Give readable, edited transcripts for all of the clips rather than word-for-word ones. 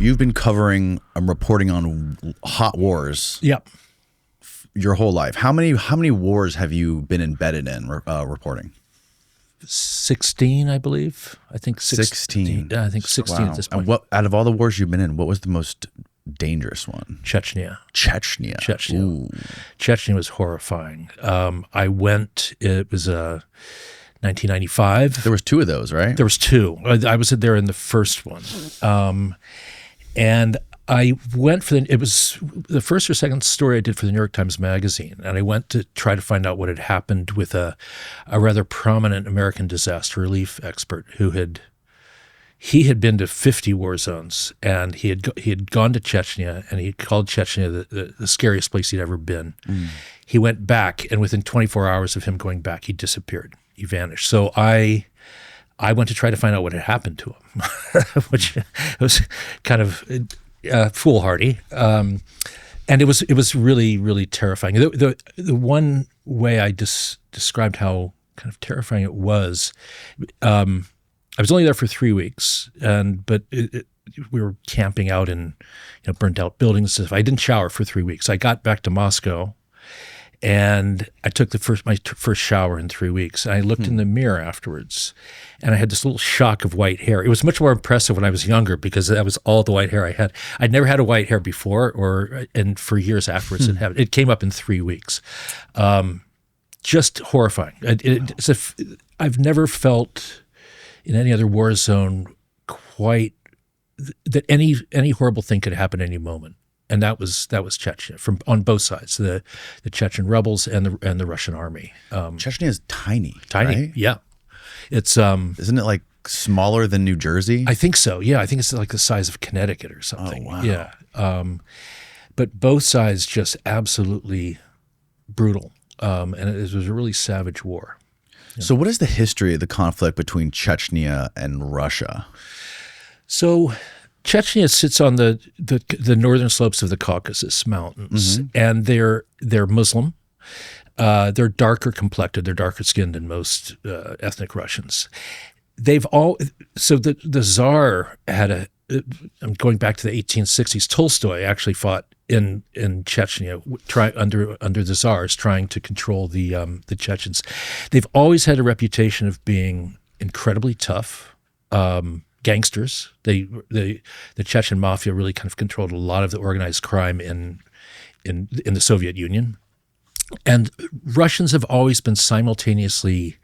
You've been covering and reporting on hot wars. Yep. Your whole life. How many wars have you been embedded in reporting? 16, I believe. I think 16. Yeah, I think 16 Wow. at this point. And what, out of all the wars you've been in, what was the most dangerous one? Chechnya. Chechnya. Ooh. Chechnya was horrifying. I went, it was 1995. There was two of those, right? There was two. I was there in the first one. And I went for it was the first or second story I did for the New York Times Magazine. And I went to try to find out what had happened with a rather prominent American disaster relief expert who had been to 50 war zones, and he had gone to Chechnya, and he called Chechnya the scariest place he'd ever been. He went back, and within 24 hours of him going back, he disappeared. He vanished. So I went to try to find out what had happened to him, which was kind of foolhardy, and it was really, really terrifying. The one way I described how kind of terrifying it was, I was only there for 3 weeks, but we were camping out in burnt out buildings and stuff. I didn't shower for 3 weeks. I got back to Moscow, and I took my first shower in 3 weeks. And I looked in the mirror afterwards, and I had this little shock of white hair. It was much more impressive when I was younger because that was all the white hair I had. I'd never had a white hair before, and for years afterwards it came up in 3 weeks. Just horrifying. I've never felt in any other war zone quite that any horrible thing could happen any moment. And that was Chechnya on both sides, the Chechen rebels and the Russian army. Chechnya is tiny, right? Yeah. It's isn't it like smaller than New Jersey? I think so. Yeah, I think it's like the size of Connecticut or something. Oh, wow. Yeah. But both sides just absolutely brutal, and it was a really savage war. Yeah. So, what is the history of the conflict between Chechnya and Russia? So, Chechnya sits on the northern slopes of the Caucasus Mountains, and they're Muslim. They're darker complected. They're darker skinned than most ethnic Russians. The Tsar had I'm going back to the 1860s. Tolstoy actually fought in Chechnya, under the Tsars, trying to control the Chechens. They've always had a reputation of being incredibly tough. Gangsters. The Chechen mafia really kind of controlled a lot of the organized crime in the Soviet Union, and Russians have always been simultaneously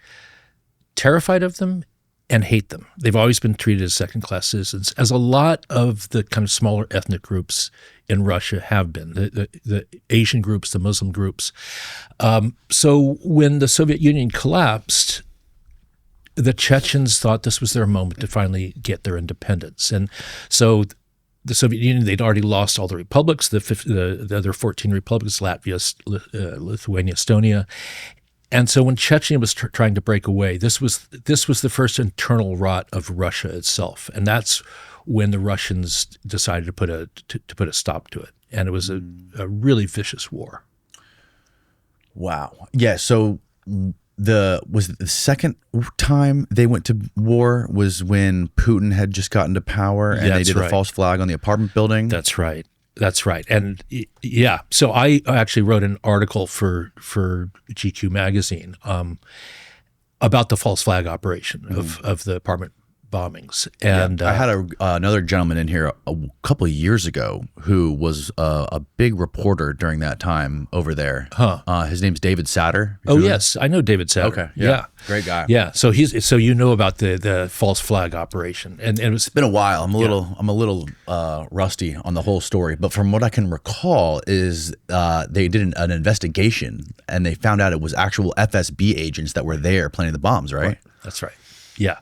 terrified of them and hate them. They've always been treated as second-class citizens, as a lot of the kind of smaller ethnic groups in Russia have been, the Asian groups, the Muslim groups. So when the Soviet Union collapsed, the Chechens thought this was their moment to finally get their independence. And so the Soviet Union, they'd already lost all the republics, the other 14 republics, Latvia, Lithuania, Estonia. And so when Chechnya was trying to break away, this was the first internal rot of Russia itself. And that's when the Russians decided to put a stop to it. And it was a really vicious war. Wow. Yeah, so was it the second time they went to war was when Putin had just gotten to power and they did a false flag on the apartment building? That's right. And yeah, so I actually wrote an article for GQ magazine about the false flag operation of the apartment bombings. And I had another gentleman in here a couple of years ago who was a big reporter during that time over there. His name's David Satter. Oh, yes. I know David Satter. Okay. Yeah. Great guy. Yeah. So you know about the false flag operation. And it's been a while. I'm a little rusty on the whole story, but from what I can recall is they did an investigation and they found out it was actual FSB agents that were there planting the bombs, right? That's right. Yeah.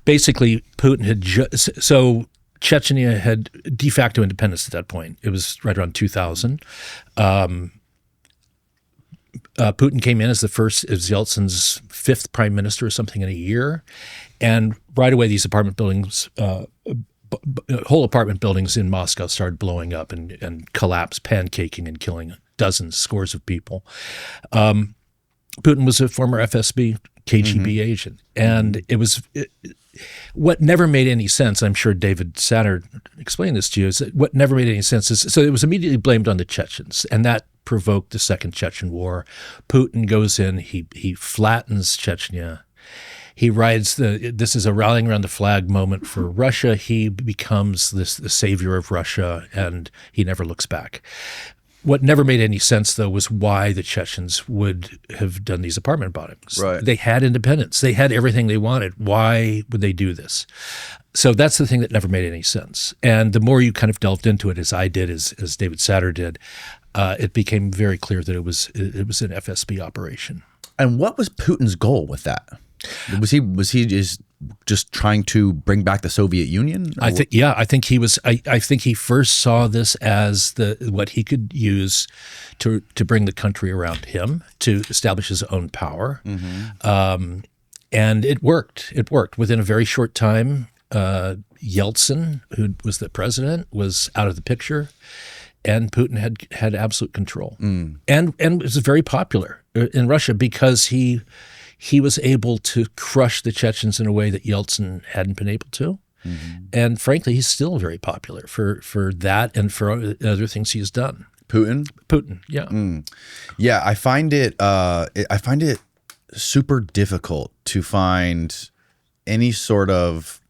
Basically, Putin had so Chechnya had de facto independence at that point. It was right around 2000. Putin came in as Yeltsin's fifth prime minister or something in a year. And right away, these apartment buildings, whole apartment buildings in Moscow started blowing up and collapsed, pancaking and killing scores of people. Putin was a former FSB KGB agent. And what never made any sense, I'm sure David Satter explained this to you, is that what never made any sense is, so it was immediately blamed on the Chechens, and that provoked the Second Chechen War. Putin goes in, he flattens Chechnya. He rides this is a rallying around the flag moment for Russia. He becomes the savior of Russia, and he never looks back. What never made any sense, though, was why the Chechens would have done these apartment bombings. Right. They had independence. They had everything they wanted. Why would they do this? So that's the thing that never made any sense. And the more you kind of delved into it, as I did, as David Satter did, it became very clear that it was an FSB operation. And what was Putin's goal with that? Was he just trying to bring back the Soviet Union? I think he was. I think he first saw this as what he could use to bring the country around him, to establish his own power, and it worked. It worked within a very short time. Yeltsin, who was the president, was out of the picture, and Putin had absolute control, and was very popular in Russia because he was able to crush the Chechens in a way that Yeltsin hadn't been able to. And frankly, he's still very popular for that and for other things he's done. Putin, yeah. Yeah, I find it super difficult to find any sort of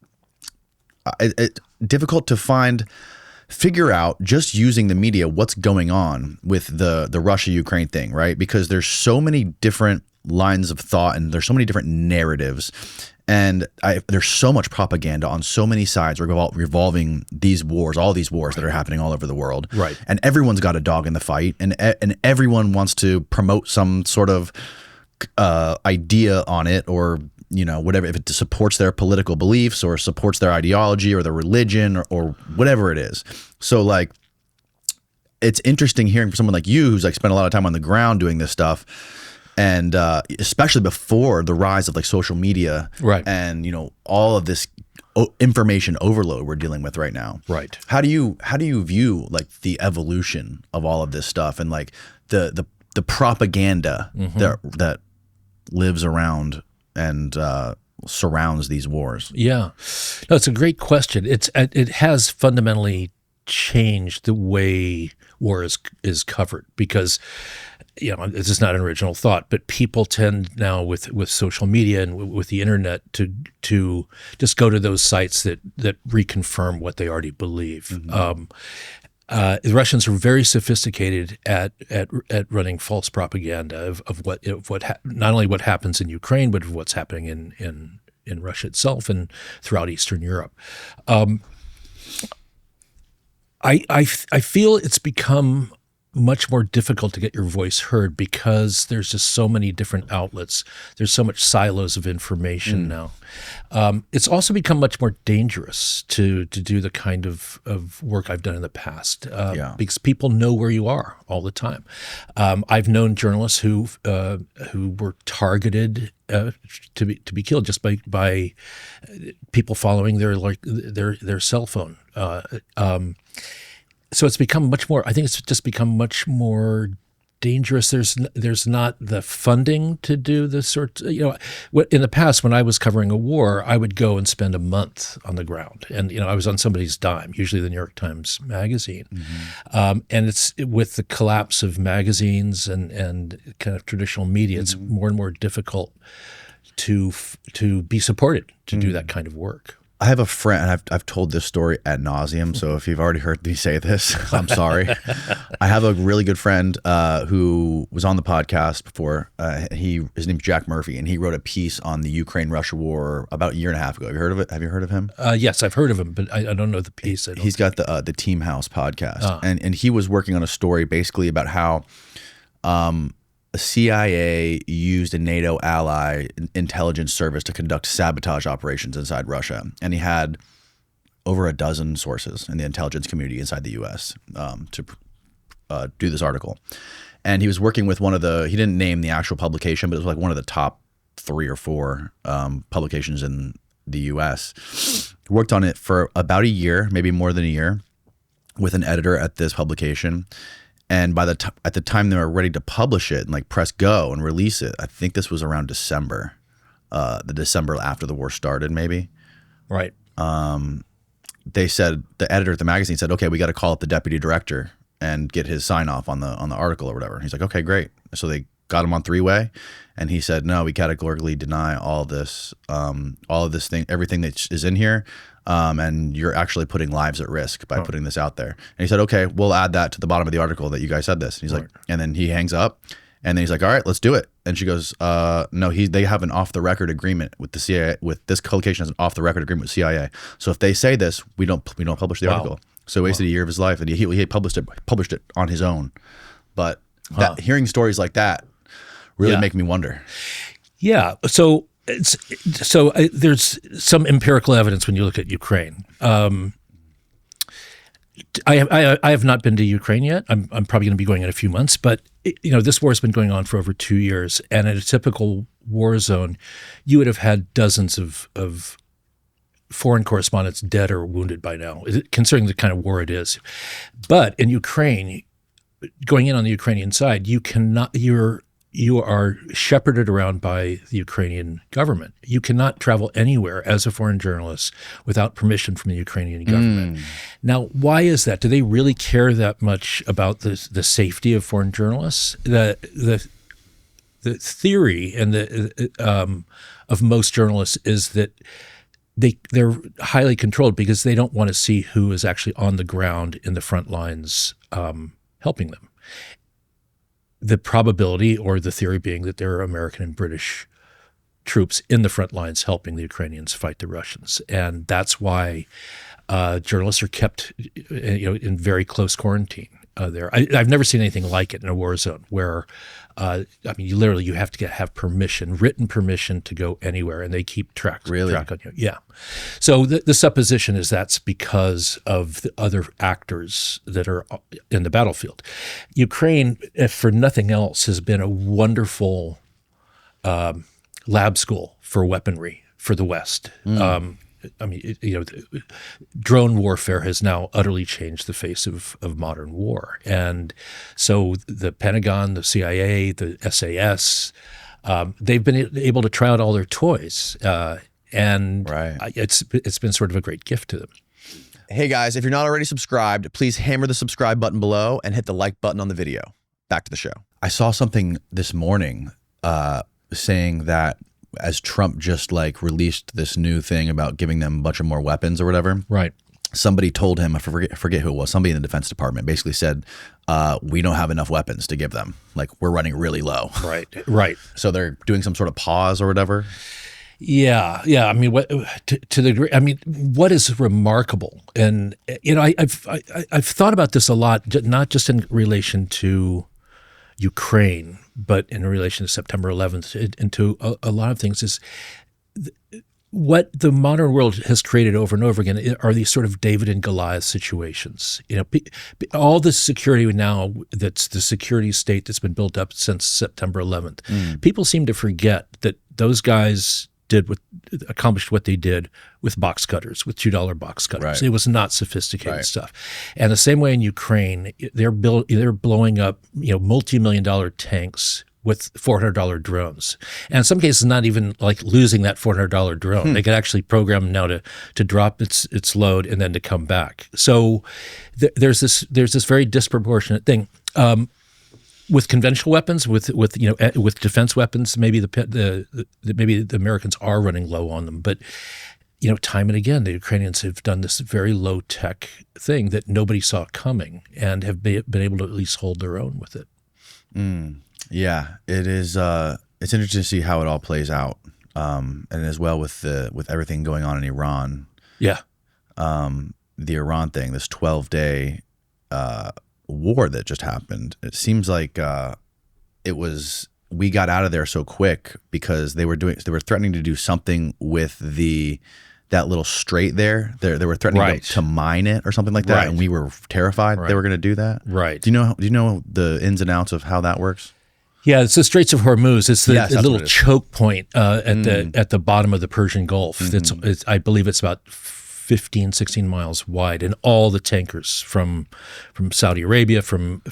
figure out, just using the media, what's going on with the Russia-Ukraine thing, right? Because there's so many different lines of thought and there's so many different narratives, and there's so much propaganda on so many sides revolving these wars, all these wars that are happening all over the world. Right. And everyone's got a dog in the fight, and everyone wants to promote some sort of idea on it, or whatever, if it supports their political beliefs or supports their ideology or their religion or whatever it is. So like, it's interesting hearing from someone like you who's like spent a lot of time on the ground doing this stuff. And especially before the rise of like social media, right, and all of this information overload we're dealing with right now. Right. How do you view like the evolution of all of this stuff and like the propaganda that lives around and surrounds these wars? Yeah, no, it's a great question. It has fundamentally changed the way war is covered, because this is not an original thought, but people tend now with social media and with the internet to just go to those sites that reconfirm what they already believe. The Russians are very sophisticated at running false propaganda of what not only what happens in Ukraine, but of what's happening in Russia itself and throughout Eastern Europe. I feel it's become much more difficult to get your voice heard because there's just so many different outlets. There's so much silos of information now. It's also become much more dangerous to do the kind of work I've done in the past because people know where you are all the time. I've known journalists who were targeted to be killed just by people following their cell phone. So it's become much more. I think it's just become much more dangerous. There's not the funding to do this sort. In the past, when I was covering a war, I would go and spend a month on the ground, and I was on somebody's dime, usually the New York Times Magazine. And it's with the collapse of magazines and kind of traditional media, it's more and more difficult to be supported to do that kind of work. I have a friend, and I've told this story ad nauseum, so if you've already heard me say this, I'm sorry. I have a really good friend who was on the podcast before. His name's Jack Murphy, and he wrote a piece on the Ukraine-Russia war about a year and a half ago. Have you heard of it? Have you heard of him? Yes, I've heard of him, but I don't know the piece. He's got the Team House podcast, and he was working on a story basically about how the CIA used a NATO ally intelligence service to conduct sabotage operations inside Russia. And he had over a dozen sources in the intelligence community inside the U.S. To do this article. And he was working with he didn't name the actual publication, but it was like one of the top 3 or 4 publications in the U.S. Worked on it for about a year, maybe more than a year, with an editor at this publication. And at the time they were ready to publish it and like press go and release it, I think this was around December. the December after the war started, maybe. Right. They said, the editor at the magazine said, okay, we got to call up the deputy director and get his sign off on the article or whatever. He's like, okay, great. So they got him on three-way, and he said, no, we categorically deny all of this thing, everything that is in here. And you're actually putting lives at risk by putting this out there. And he said, okay, we'll add that to the bottom of the article that you guys said this. And he's like, and then he hangs up, and then he's like, all right, let's do it. And she goes, no, they have an off the record agreement with the CIA, with this publication has an off the record agreement with CIA. So if they say this, we don't publish the article. So he wasted a year of his life, and he published it on his own. But hearing stories like that really make me wonder. Yeah. So there's some empirical evidence when you look at Ukraine. I have not been to Ukraine yet. I'm probably going to be going in a few months. But this war has been going on for over 2 years, and in a typical war zone, you would have had dozens of foreign correspondents dead or wounded by now, considering the kind of war it is. But in Ukraine, going in on the Ukrainian side, you are shepherded around by the Ukrainian government. You cannot travel anywhere as a foreign journalist without permission from the Ukrainian government. Now, why is that? Do they really care that much about the safety of foreign journalists? The theory and of most journalists is that they're highly controlled because they don't want to see who is actually on the ground in the front lines helping them. The probability or the theory being that there are American and British troops in the front lines helping the Ukrainians fight the Russians. And that's why journalists are kept in very close quarantine there. I've never seen anything like it in a war zone where, you have to have written permission to go anywhere, and they keep track on you. Yeah. So the supposition is that's because of the other actors that are in the battlefield. Ukraine, if for nothing else, has been a wonderful lab school for weaponry for the West. Drone warfare has now utterly changed the face of modern war. And so the Pentagon, the CIA, the SAS, they've been able to try out all their toys. It's been sort of a great gift to them. Hey guys, if you're not already subscribed, please hammer the subscribe button below and hit the like button on the video. Back to the show. I saw something this morning saying that as Trump just released this new thing about giving them a bunch of more weapons or whatever. Right. Somebody told him, I forget who it was, somebody in the Defense Department basically said, we don't have enough weapons to give them. We're running really low. Right. So they're doing some sort of pause or whatever. Yeah. What to the degree? What is remarkable, and I've thought about this a lot, not just in relation to Ukraine, but in relation to September 11th and to a lot of things, is what the modern world has created over and over again are these sort of David and Goliath situations. All the security now, that's the security state that's been built up since September 11th. People seem to forget that those guys accomplished what they did with box cutters, with $2 box cutters. Right. It was not sophisticated stuff. And the same way in Ukraine, they're blowing up multi-million-dollar tanks with $400 drones. And in some cases, not even losing that $400 drone. They could actually program now to drop its load and then to come back. So there's this very disproportionate thing. With conventional weapons, with defense weapons, maybe the Americans are running low on them. But time and again, the Ukrainians have done this very low tech thing that nobody saw coming, and have been able to at least hold their own with it. Yeah, it is. It's interesting to see how it all plays out, and as well with everything going on in Iran. Yeah, the Iran thing, this 12-day. War that just happened. It seems like we got out of there so quick because they were threatening to do something with that little strait there. They were threatening to mine it or something like that, and we were terrified they were going to do that. Right. Do you know the ins and outs of how that works? Yeah, it's the Straits of Hormuz. It's the little choke point at the bottom of the Persian Gulf. I believe it's about 15, 16 miles wide, and all the tankers from Saudi Arabia, from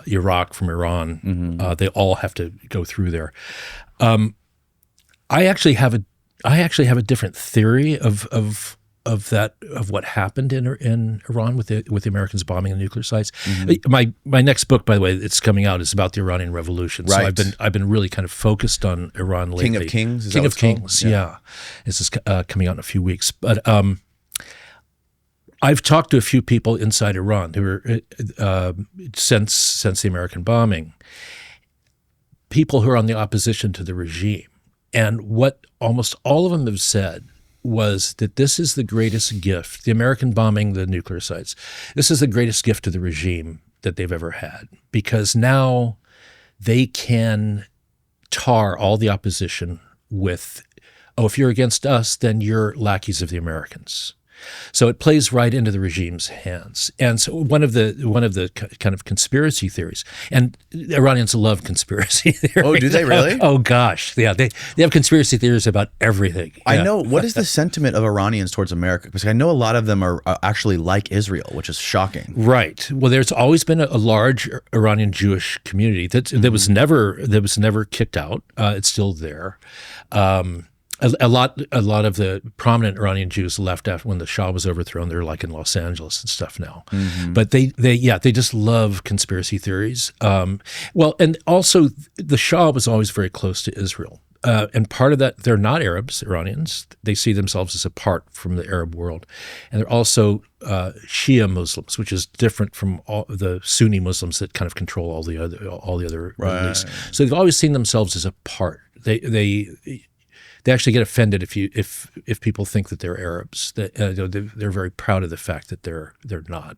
Iraq, from Iran, they all have to go through there. I actually have a different theory of what happened in Iran with the Americans bombing the nuclear sites. My next book, by the way, it's coming out, is about the Iranian Revolution. Right. So I've been really kind of focused on Iran lately. King of Kings. King of Kings. Yeah. This is coming out in a few weeks, but I've talked to a few people inside Iran who are since the American bombing, people who are on the opposition to the regime, and what almost all of them have said was that this is the greatest gift, the American bombing the nuclear sites, this is the greatest gift to the regime that they've ever had, because now they can tar all the opposition with, oh, if you're against us, then you're lackeys of the Americans. So it plays right into the regime's hands. And so one of the kind of conspiracy theories, and Iranians love conspiracy theories. Oh, do they really? Oh gosh, yeah, they have conspiracy theories about everything. Yeah. I know. What is the sentiment of Iranians towards America? Because I know a lot of them are actually like Israel, which is shocking. Right. Well, there's always been a large Iranian Jewish community that was never kicked out. It's still there. A lot of the prominent Iranian Jews left after when the Shah was overthrown. They're like in Los Angeles and stuff now. But they just love conspiracy theories. Well, and also the Shah was always very close to Israel. And part of that, they're not Arabs, Iranians. They see themselves as apart from the Arab world. And they're also Shia Muslims, which is different from all the Sunni Muslims that kind of control all the other Middle East. So they've always seen themselves as apart. They actually get offended if people think that they're Arabs. They're very proud of the fact that they're not.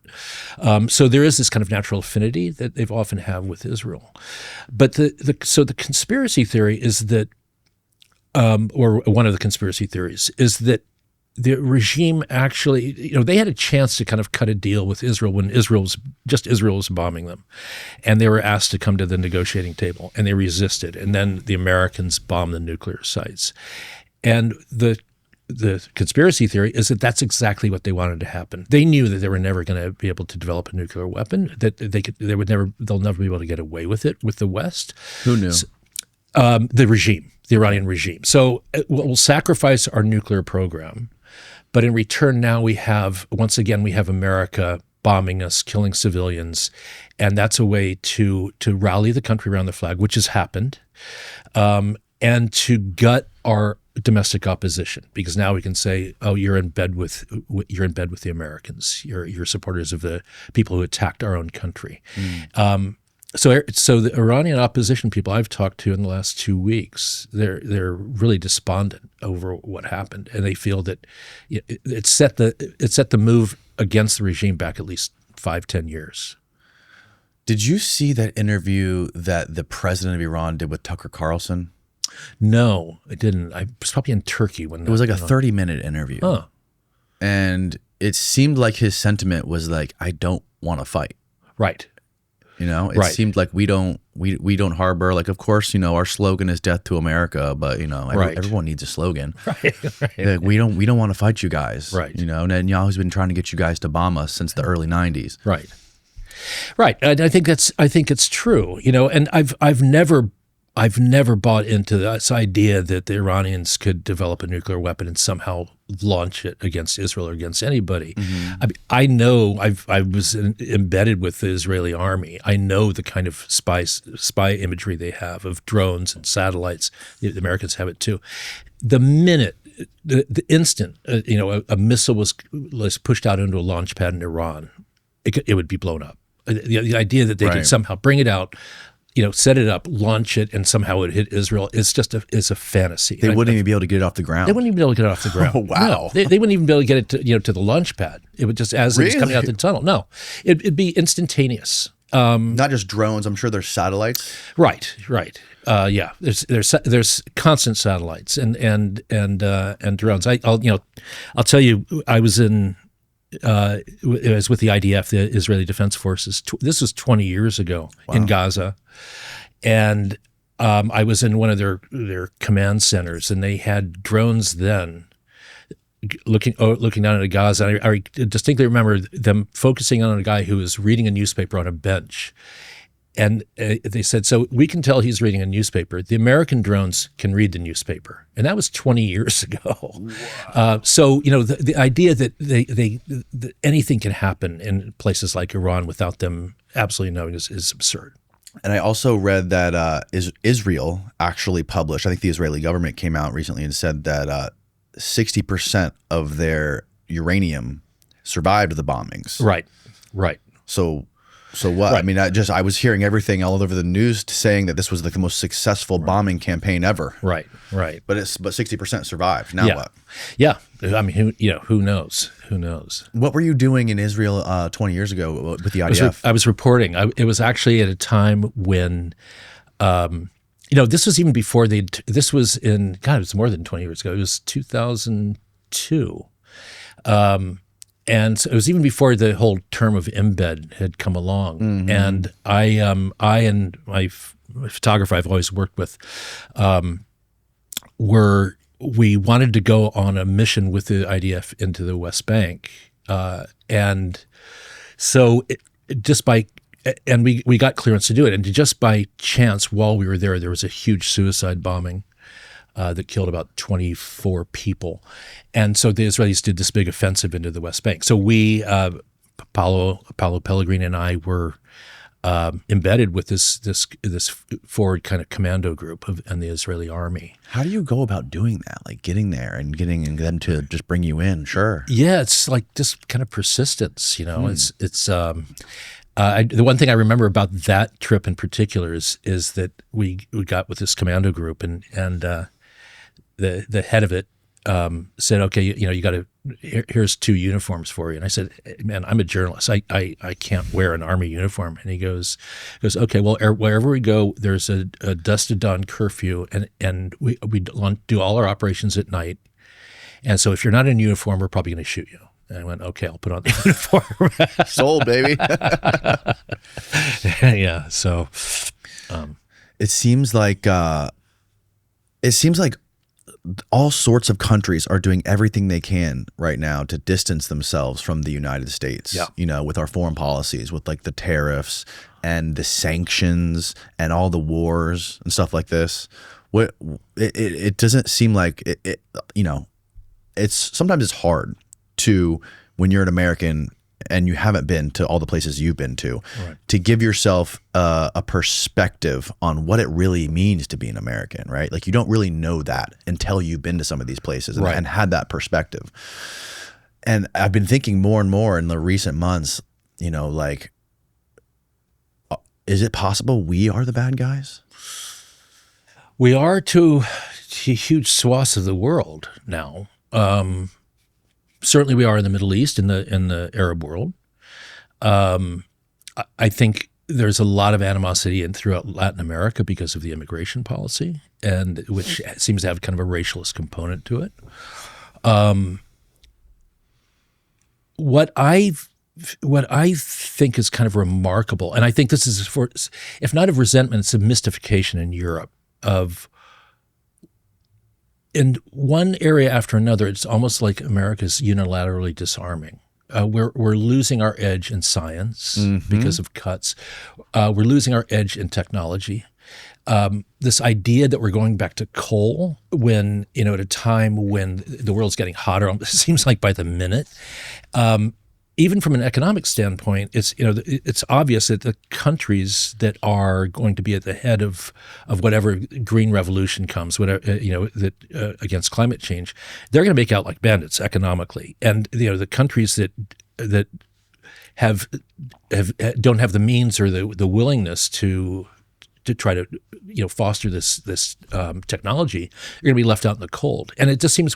So there is this kind of natural affinity that they've often have with Israel. But the conspiracy theory is that, or one of the conspiracy theories is that the regime actually, they had a chance to kind of cut a deal with Israel when Israel was bombing them. And they were asked to come to the negotiating table, and they resisted. And then the Americans bombed the nuclear sites. And the conspiracy theory is that that's exactly what they wanted to happen. They knew that they were never going to be able to develop a nuclear weapon, that they'll never be able to get away with it with the West. Who knew? The regime, the Iranian regime. So we'll sacrifice our nuclear program. But in return, now we have America bombing us, killing civilians, and that's a way to rally the country around the flag, which has happened, and to gut our domestic opposition, because now we can say, oh, you're in bed with the Americans. You're supporters of the people who attacked our own country. So the Iranian opposition people I've talked to in the last 2 weeks, they're really despondent over what happened, and they feel that it set the move against the regime back at least 5-10 years. Did you see that interview that the president of Iran did with Tucker Carlson? No, I didn't. I was probably in Turkey when it was like a 30-minute interview. Huh. And it seemed like his sentiment was like, I don't want to fight. Right. It seemed like we don't harbor, like, of course, our slogan is death to America, but everyone needs a slogan. Right. Like, we don't want to fight you guys. Right. Netanyahu's been trying to get you guys to bomb us since the early 90s. Right. Right. And I think it's true. And I've never bought into this idea that the Iranians could develop a nuclear weapon and somehow launch it against Israel or against anybody. I know I was embedded with the Israeli army. I know the kind of spy imagery they have of drones and satellites. The Americans have it too. The minute, the instant, a missile was pushed out into a launch pad in Iran, it would be blown up. The idea that they could somehow bring it out, set it up, launch it, and somehow it hit Israel is just a fantasy. They wouldn't even be able to get it off the ground. They wouldn't even be able to get it off the ground. Oh, wow. No, they wouldn't even be able to get it to the launch pad. It would just, as it's coming out the tunnel. No, it'd be instantaneous. Not just drones. I'm sure there's satellites. Right. Yeah. There's constant satellites and drones. I'll tell you, I was in. It was with the IDF, the Israeli Defense Forces. This was 20 years ago in Gaza, and I was in one of their command centers, and they had drones then looking down at Gaza. I distinctly remember them focusing on a guy who was reading a newspaper on a bench, and they said, so we can tell he's reading a newspaper. The American drones can read the newspaper. And that was 20 years ago. So, the idea that anything can happen in places like Iran without them absolutely knowing is absurd. And I also read that Israel actually published, I think the Israeli government came out recently and said that 60% of their uranium survived the bombings. Right. So what? Right. I mean, I was hearing everything all over the news saying that this was the most successful bombing campaign ever. Right. But 60% survived. Now what? Yeah. I mean, who knows? Who knows? What were you doing in Israel 20 years ago with the IDF? I was reporting. It was actually at a time when, this was even before this was in, God, it was more than 20 years ago. It was 2002. And so it was even before the whole term of embed had come along. Mm-hmm. And I and my photographer I've always worked with we wanted to go on a mission with the IDF into the West Bank. And so we got clearance to do it. And just by chance, while we were there was a huge suicide bombing that killed about 24 people. And so the Israelis did this big offensive into the West Bank. So we, Paolo Pellegrini and I were embedded with this forward kind of commando group and the Israeli army. How do you go about doing that? Like getting there and getting them to just bring you in? Sure. Yeah, it's like just kind of persistence, It's the one thing I remember about that trip in particular is that we got with this commando group and the head of it said, okay, you got to, here's 2 uniforms for you. And I said, man, I'm a journalist. I can't wear an army uniform. And he goes, okay, well, wherever we go, there's a dusk to dawn curfew and we do all our operations at night. And so if you're not in uniform, we're probably going to shoot you. And I went, okay, I'll put on the uniform. Sold, baby. Yeah. So it seems like all sorts of countries are doing everything they can right now to distance themselves from the United States. Yeah. With our foreign policies, with like the tariffs and the sanctions and all the wars and stuff like this. It doesn't seem like sometimes it's hard to, when you're an American and you haven't been to all the places you've been to, right, to give yourself a perspective on what it really means to be an American, right? Like you don't really know that until you've been to some of these places and, right, and had that perspective. And I've been thinking more and more in the recent months, like, is it possible we are the bad guys? We are to huge swaths of the world now. Certainly we are in the Middle East, in the Arab world. I think there's a lot of animosity throughout Latin America because of the immigration policy, and which seems to have kind of a racialist component to it. What I think is kind of remarkable, and I think this is for, if not of resentment, it's of mystification in Europe of, in one area after another, it's almost like America's unilaterally disarming. We're losing our edge in science, mm-hmm, because of cuts. We're losing our edge in technology. This idea that we're going back to coal when, at a time when the world's getting hotter, it seems like by the minute. Even from an economic standpoint, it's obvious that the countries that are going to be at the head of whatever green revolution comes, whatever against climate change, they're going to make out like bandits economically, and the countries that don't have the means or the willingness to try to foster this technology, you're going to be left out in the cold. And it just seems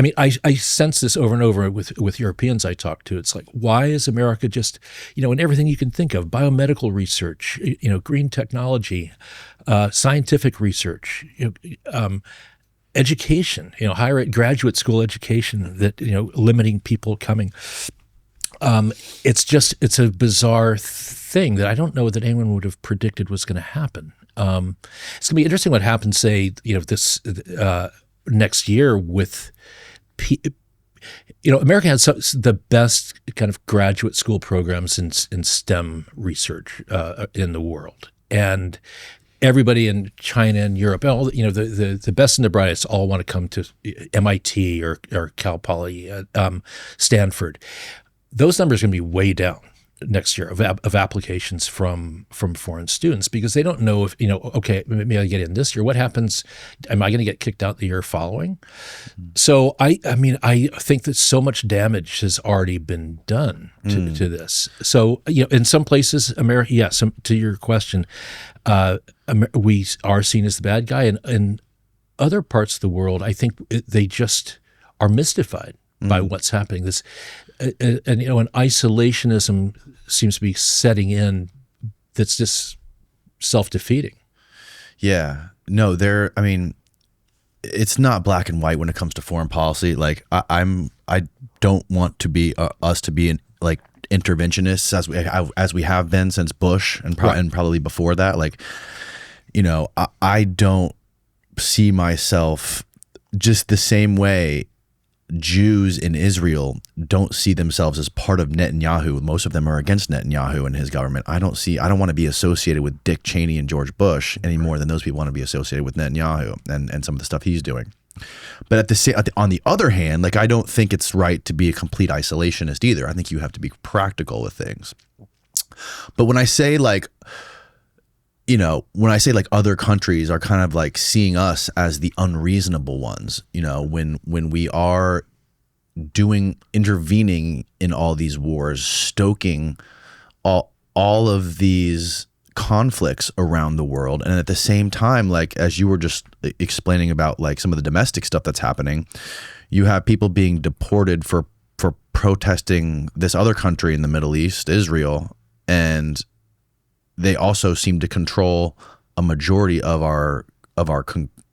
I sense this over and over with Europeans I talk to. It's like, why is America just, in everything you can think of, biomedical research, green technology, scientific research, education, higher graduate school education, that, limiting people coming. It's a bizarre thing that I don't know that anyone would have predicted was going to happen. It's going to be interesting what happens, say, this next year with America has the best kind of graduate school programs in STEM research in the world, and everybody in China and Europe, all the best and the brightest, all want to come to MIT or Cal Poly, Stanford. Those numbers are going to be way down next year of applications from foreign students, because they don't know if, okay, maybe I get in this year. What happens? Am I going to get kicked out the year following? So I think that so much damage has already been done to this. So, in some places, America, yes, to your question, we are seen as the bad guy. And in other parts of the world, I think they just are mystified by what's happening. This, and an isolationism seems to be setting in that's just self-defeating. Yeah. No, it's not black and white when it comes to foreign policy. Like I don't want to be us to be like interventionists as we have been since Bush and probably before that. Like, I don't see myself just the same way Jews in Israel don't see themselves as part of Netanyahu. Most of them are against Netanyahu and his government. I don't want to be associated with Dick Cheney and George Bush any more than those people want to be associated with Netanyahu and some of the stuff he's doing. But on the other hand, like, I don't think it's right to be a complete isolationist either. I think you have to be practical with things. But when I say like other countries are kind of like seeing us as the unreasonable ones, when we are intervening in all these wars, stoking all of these conflicts around the world, and at the same time, like as you were just explaining about like some of the domestic stuff that's happening, you have people being deported for protesting this other country in the Middle East, Israel, and they also seem to control a majority of our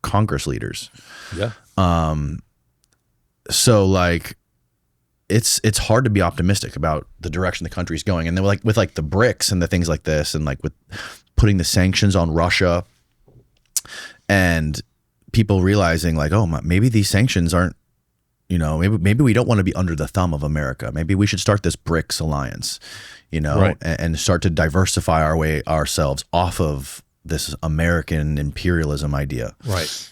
Congress leaders. Yeah. So like, it's hard to be optimistic about the direction the country's going. And then with like the BRICS and the things like this, and like with putting the sanctions on Russia, and people realizing like, oh, maybe these sanctions aren't, maybe we don't want to be under the thumb of America. Maybe we should start this BRICS alliance, Right. and start to diversify ourselves off of this American imperialism idea. Right.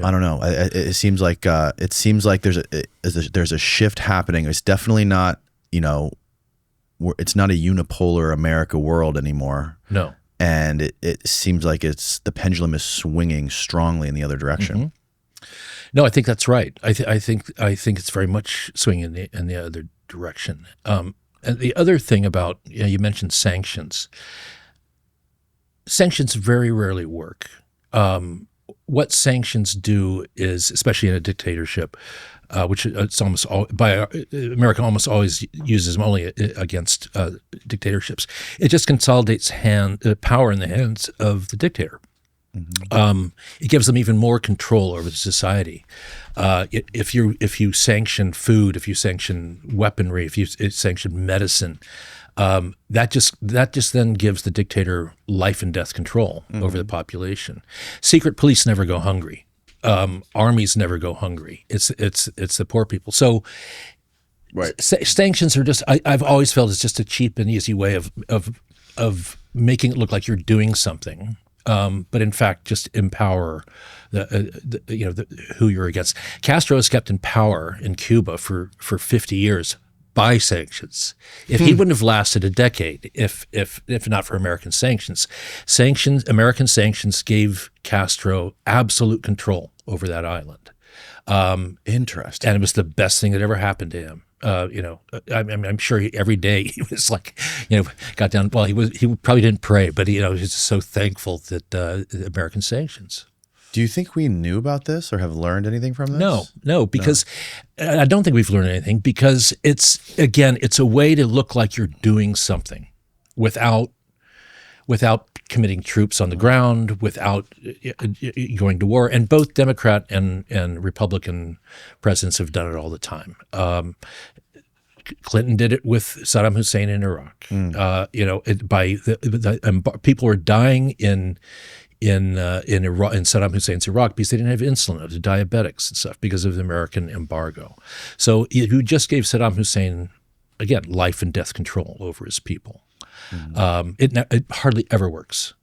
I don't know. It seems like there's a shift happening. It's definitely not, it's not a unipolar America world anymore. No. And it seems like the pendulum is swinging strongly in the other direction. Mm-hmm. No, I think that's right. I think it's very much swinging in the other direction. And the other thing about, you mentioned sanctions. Sanctions very rarely work. What sanctions do is, especially in a dictatorship, which it's almost America almost always uses them only against dictatorships. It just consolidates power in the hands of the dictator. Mm-hmm. It gives them even more control over the society. If you sanction food, if you sanction weaponry, if you sanction medicine, that just then gives the dictator life and death control over the population. Secret police never go hungry. Armies never go hungry. It's the poor people. So, right. Sanctions are just. I've always felt it's just a cheap and easy way of making it look like you're doing something. But in fact, just empower who you're against. Castro was kept in power in Cuba for 50 years by sanctions. If he wouldn't have lasted a decade, if not for American sanctions, American sanctions gave Castro absolute control over that island. Interesting. And it was the best thing that ever happened to him. I'm sure every day he was like, got down. Well, he probably didn't pray, but he was just so thankful that American sanctions. Do you think we knew about this or have learned anything from this? No, because I don't think we've learned anything, because it's a way to look like you're doing something without committing troops on the ground, without going to war. And both Democrat and Republican presidents have done it all the time. Clinton did it with Saddam Hussein in Iraq. People were dying in Saddam Hussein's Iraq because they didn't have insulin to diabetics and stuff because of the American embargo. So you just gave Saddam Hussein, again, life and death control over his people. It hardly ever works.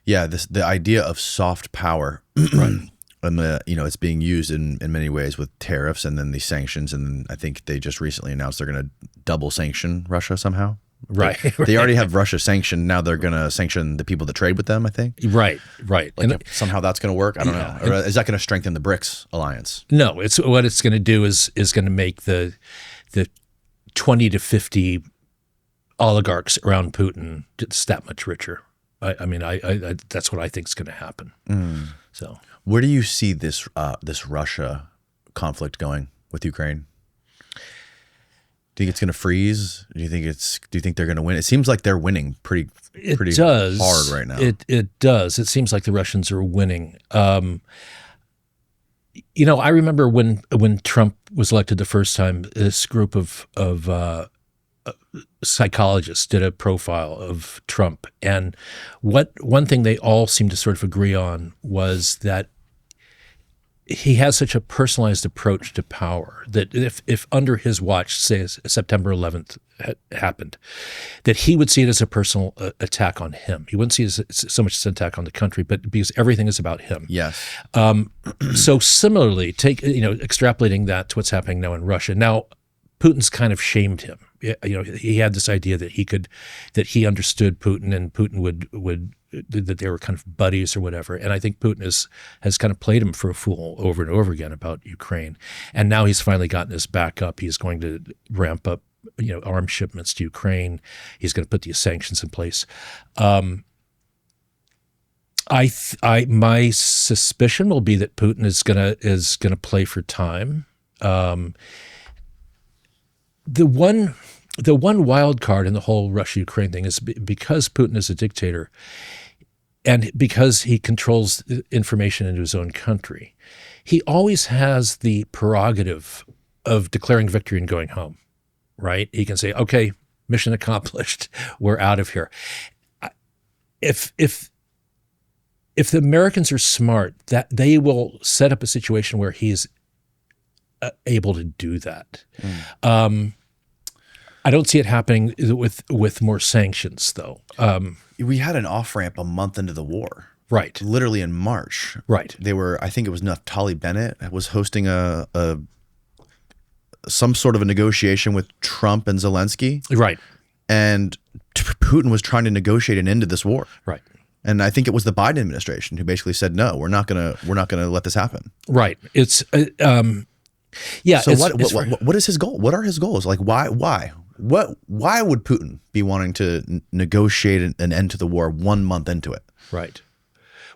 Yeah, the idea of soft power, right? And it's being used in many ways with tariffs and then the sanctions, and then I think they just recently announced they're going to double sanction Russia somehow. Right. They already have Russia sanctioned. Now they're going to sanction the people that trade with them, I think. Right. Like and somehow that's going to work. I don't know. Or is that going to strengthen the BRICS alliance? No, what it's going to do is going to make the 20 to 50 oligarchs around Putin just that much richer. I mean, that's what I think is going to happen. So, where do you see this Russia conflict going with Ukraine? Do you think it's going to freeze? Do you think they're going to win? It seems like they're winning pretty hard right now. It does. It seems like the Russians are winning. I remember when Trump was elected the first time, this group of psychologists did a profile of Trump, and one thing they all seemed to sort of agree on was that he has such a personalized approach to power that if under his watch, say September 11th happened, that he would see it as a personal attack on him. He wouldn't see it as so much as an attack on the country, but because everything is about him. Yes. So similarly, extrapolating that to what's happening now in Russia. Now, Putin's kind of shamed him. He had this idea that he understood Putin, and Putin would that they were kind of buddies or whatever. And I think Putin has kind of played him for a fool over and over again about Ukraine. And now he's finally gotten his back up. He's going to ramp up, arms shipments to Ukraine. He's going to put these sanctions in place. My suspicion will be that Putin is gonna play for time. The one wild card in the whole Russia-Ukraine thing is because Putin is a dictator and because he controls information into his own country, he always has the prerogative of declaring victory and going home, right? He can say, okay, mission accomplished, we're out of here. If the Americans are smart, that they will set up a situation where he's able to do that. I don't see it happening with more sanctions, though. We had an off-ramp a month into the war. Right. Literally in March. Right. I think it was Naftali Bennett was hosting some sort of a negotiation with Trump and Zelensky. Right. And Putin was trying to negotiate an end to this war. Right. And I think it was the Biden administration who basically said, no, we're not gonna let this happen. Right. It's yeah. So what is his goal? What are his goals? Like why would Putin be wanting to negotiate an end to the war 1 month into it? Right.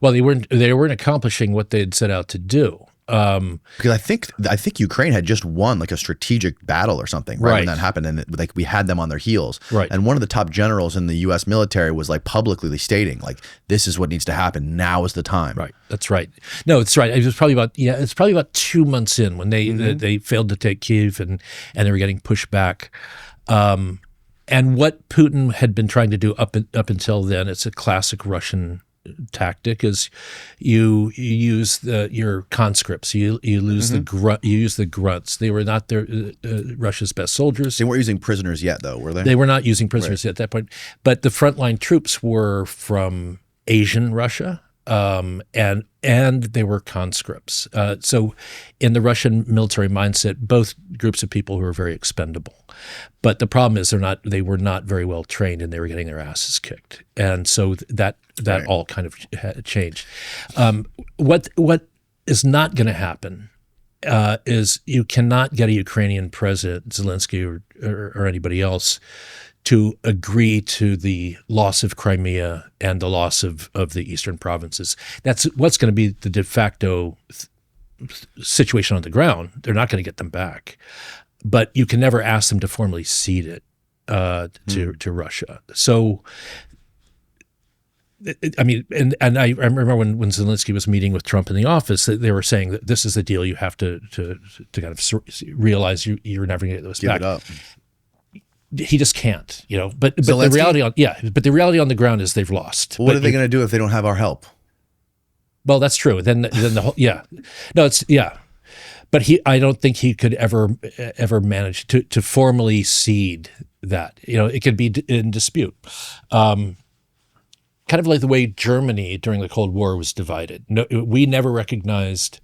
Well, they weren't accomplishing what they had set out to do. Because I think Ukraine had just won like a strategic battle or something right when that happened, and we had them on their heels. Right. And one of the top generals in the U.S. military was like publicly stating like, this is what needs to happen. Now is the time. Right. That's right. No, it's right. It was probably about 2 months in when they failed to take Kyiv and they were getting pushed back. And what Putin had been trying to do up until then, it's a classic Russian tactic, is you use your conscripts. You use the grunts. They were not Russia's best soldiers. They weren't using prisoners yet, though, were they? They were not using prisoners at that point. But the frontline troops were from Asian Russia, and they were conscripts. So in the Russian military mindset, both groups of people were very expendable. But the problem is they were not very well trained, and they were getting their asses kicked. And so that all kind of changed. What is not going to happen is you cannot get a Ukrainian president, Zelensky or anybody else, to agree to the loss of Crimea and the loss of the eastern provinces. That's what's going to be the de facto situation on the ground. They're not going to get them back. But you can never ask them to formally cede it to Russia. So, I mean, and I remember when Zelensky was meeting with Trump in the office, they were saying that this is the deal you have to kind of realize you're never going to get those back. Give it up. he just can't, But the Zelensky? but the reality on the ground is they've lost. What are they going to do if they don't have our help? Well, that's true. Then the whole no, it's but I don't think he could ever manage to formally cede that. It could be in dispute. Kind of like the way Germany during the Cold War was divided. No, we never recognized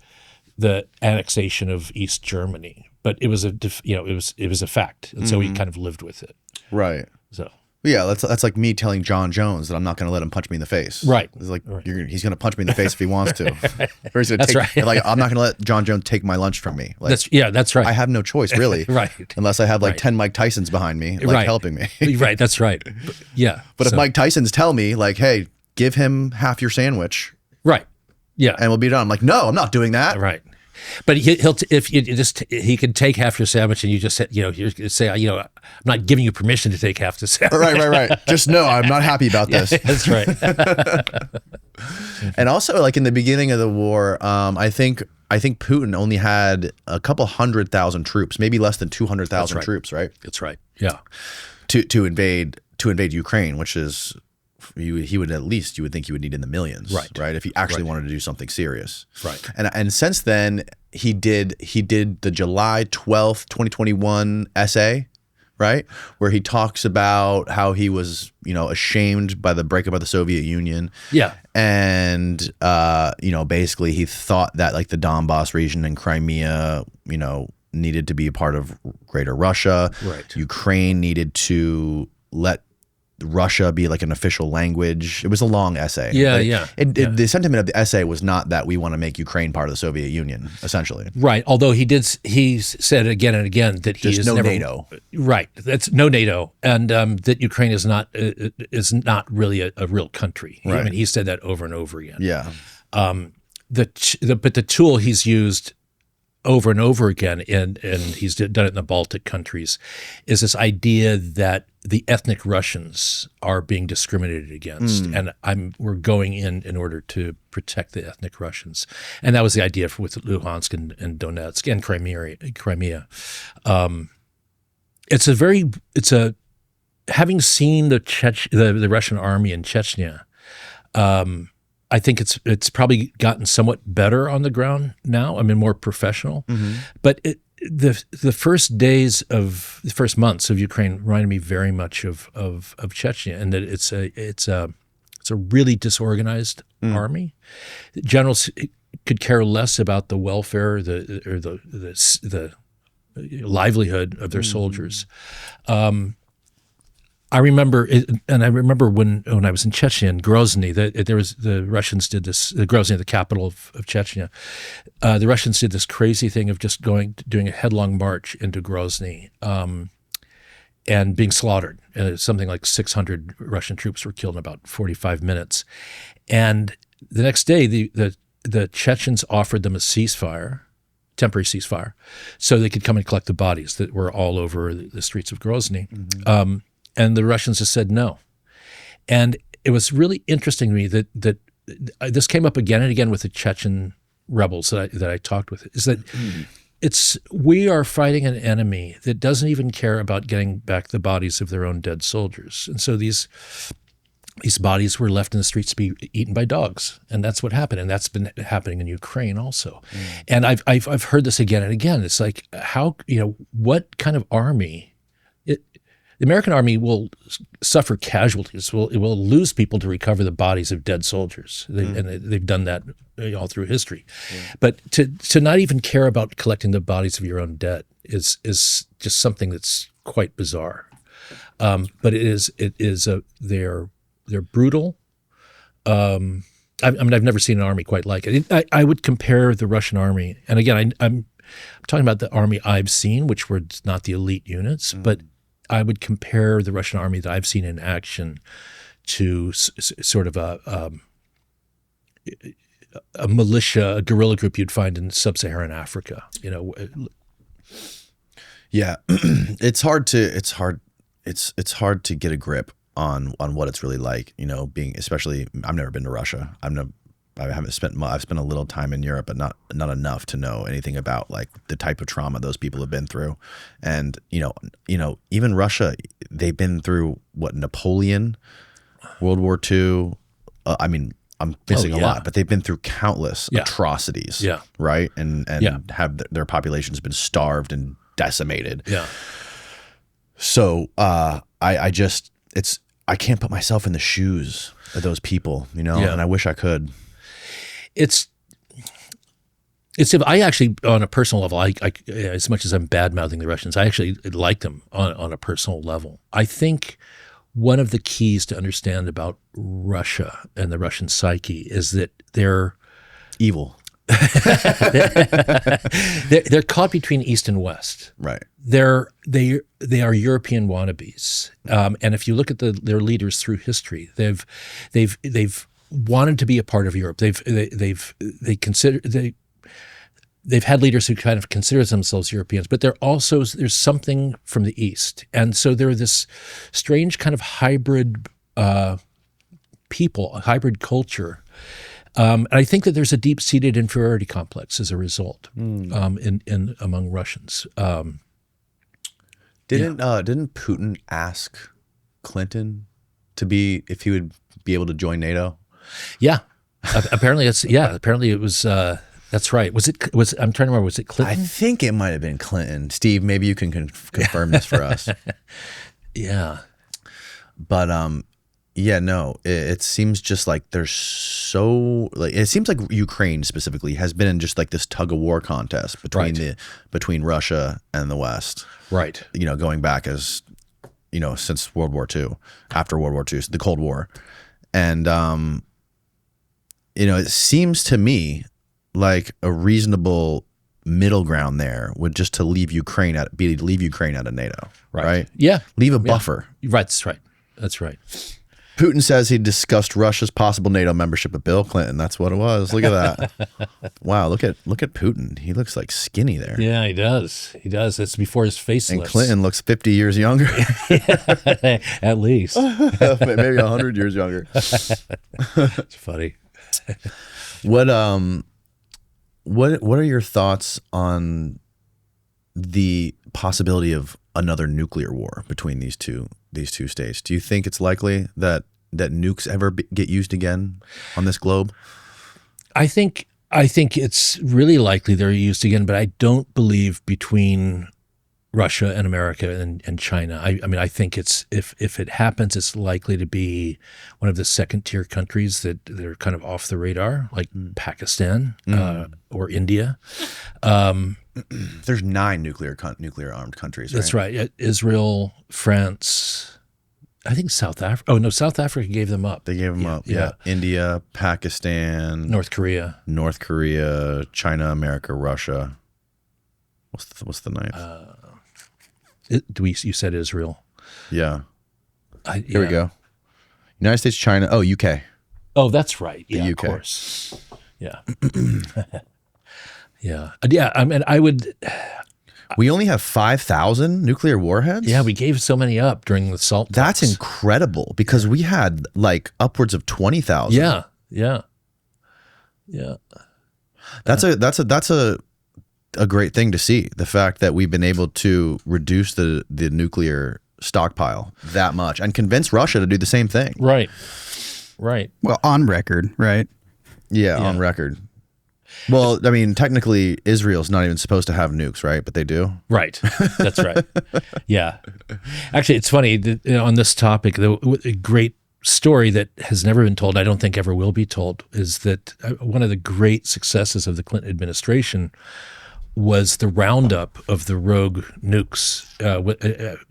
the annexation of East Germany, but it was it was a fact, and so we kind of lived with it. Right. So yeah, that's like me telling John Jones that I'm not going to let him punch me in the face. Right. It's like he's going to punch me in the face if he wants to. Or he's gonna That's right. Like I'm not going to let John Jones take my lunch from me. Like, that's right. I have no choice really. Right. Unless I have like 10 Mike Tysons behind me, like helping me. Right. That's right. Yeah. But if Mike Tysons tell me like, hey, give him half your sandwich. Right. Yeah. And we'll be done. I'm like, no, I'm not doing that. Right. But he'll if you he can take half your sandwich and you just you say I'm not giving you permission to take half the sandwich. Right. Just know I'm not happy about this. That's right. And also, like in the beginning of the war, I think Putin only had a couple 100,000 troops, maybe less than 200,000 troops. Right. That's right. Yeah. To invade Ukraine, which is. He would at least you would think he would need in the millions, right? If he actually wanted to do something serious, right? And since then he did the July 12th, 2021 essay, right, where he talks about how he was ashamed by the breakup of the Soviet Union, and basically he thought that like the Donbass region and Crimea, needed to be a part of Greater Russia, right? Ukraine needed to let Russia be like an official language. It was a long essay. The sentiment of the essay was not that we want to make Ukraine part of the Soviet Union, essentially. Right. Although he said again and again that he is never NATO. Right. That's no NATO, and that Ukraine is not really a real country. Right. I mean, he said that over and over again. Yeah. But the tool he's used over and over again, and he's done it in the Baltic countries, is this idea that the ethnic Russians are being discriminated against, and we're going in order to protect the ethnic Russians, and that was the idea with Luhansk and Donetsk and Crimea. Having seen the Russian army in Chechnya. I think it's probably gotten somewhat better on the ground now. I mean, more professional. Mm-hmm. But the first months of Ukraine reminded me very much of Chechnya, and that it's a really disorganized army. Generals could care less about the welfare or the livelihood of their soldiers. I remember, when I was in Chechnya, in Grozny, the Russians did this. Grozny, the capital of Chechnya, the Russians did this crazy thing of just doing a headlong march into Grozny, and being slaughtered. Something like 600 Russian troops were killed in about 45 minutes. And the next day, the Chechens offered them a temporary ceasefire, so they could come and collect the bodies that were all over the streets of Grozny. Mm-hmm. And the Russians just said no. And it was really interesting to me that this came up again and again with the Chechen rebels that I talked with, is that we are fighting an enemy that doesn't even care about getting back the bodies of their own dead soldiers. And so these bodies were left in the streets to be eaten by dogs, and that's what happened, and that's been happening in Ukraine also. And I've heard this again and again. It's like, how, what kind of army? The American army will suffer casualties. It will lose people to recover the bodies of dead soldiers, and they've done that all through history. But to not even care about collecting the bodies of your own dead is just something that's quite bizarre. But they're brutal. I mean, I've never seen an army quite like it. I would compare the Russian army, and again, I'm talking about the army I've seen, which were not the elite units, but I would compare the Russian army that I've seen in action to sort of a militia, a guerrilla group you'd find in sub-Saharan Africa. Yeah, it's hard to get a grip on what it's really like. Being, especially, I've never been to Russia. I've spent a little time in Europe, but not enough to know anything about like the type of trauma those people have been through. And even Russia, they've been through what, Napoleon, World War II. I'm missing a lot, but they've been through countless atrocities. Yeah. Right. And have their populations been starved and decimated. Yeah. So I can't put myself in the shoes of those people, and I wish I could. It's I actually, on a personal level, I as much as I'm bad mouthing the Russians, I actually like them on a personal level. I think one of the keys to understand about Russia and the Russian psyche is that they're evil. They're caught between East and West. Right. They are European wannabes, and if you look at their leaders through history, they've wanted to be a part of Europe. They've had leaders who kind of consider themselves Europeans, but there's something from the East, and so they're this strange kind of hybrid people, a hybrid culture. And I think that there's a deep-seated inferiority complex as a result in among Russians. Didn't Putin ask Clinton if he would be able to join NATO? Yeah, apparently it was. That's right. I'm trying to remember. Was it Clinton? I think it might have been Clinton. Steve, maybe you can confirm this for us. Yeah, but no. It seems just like it seems like Ukraine specifically has been in just like this tug of war contest between Russia and the West. Right. Going back as since World War II, after World War II, the Cold War, and it seems to me like a reasonable middle ground there would just to leave Ukraine out of NATO. Right? Yeah. Leave a buffer. Right. That's right. Putin says he discussed Russia's possible NATO membership with Bill Clinton. That's what it was. Look at that. Wow. Look at Putin. He looks like skinny there. Yeah, he does. It's before his facelift. And Clinton looks 50 years younger. At least. Maybe 100 years younger. It's funny. What are your thoughts on the possibility of another nuclear war between these two states? Do you think it's likely that nukes ever get used again on this globe? I think it's really likely they're used again, but I don't believe between Russia and America and China. I mean, I think it's if it happens, it's likely to be one of the second tier countries that are kind of off the radar, like Pakistan or India. There's 9 nuclear armed countries. That's right. Israel, France. I think South Africa. Oh no, South Africa gave them up. They gave them up. Yeah. India, Pakistan, North Korea, China, America, Russia. What's the ninth? You said Israel. Yeah. Here we go. United States, China. Oh, UK. Oh, that's right. Yeah, UK. Of course. Yeah. Yeah. I mean, I would. We only have 5,000 nuclear warheads? Yeah, we gave so many up during the SALT talks. That's incredible because we had like upwards of 20,000. Yeah. That's a great thing to see. The fact that we've been able to reduce the nuclear stockpile that much and convince Russia to do the same thing. Right. Well, on record, right? Yeah, on record. Well, I mean, technically, Israel's not even supposed to have nukes, right? But they do. Right. That's right. Yeah. Actually, it's funny that, on this topic, a great story that has never been told, I don't think ever will be told, is that one of the great successes of the Clinton administration was the roundup of the rogue nukes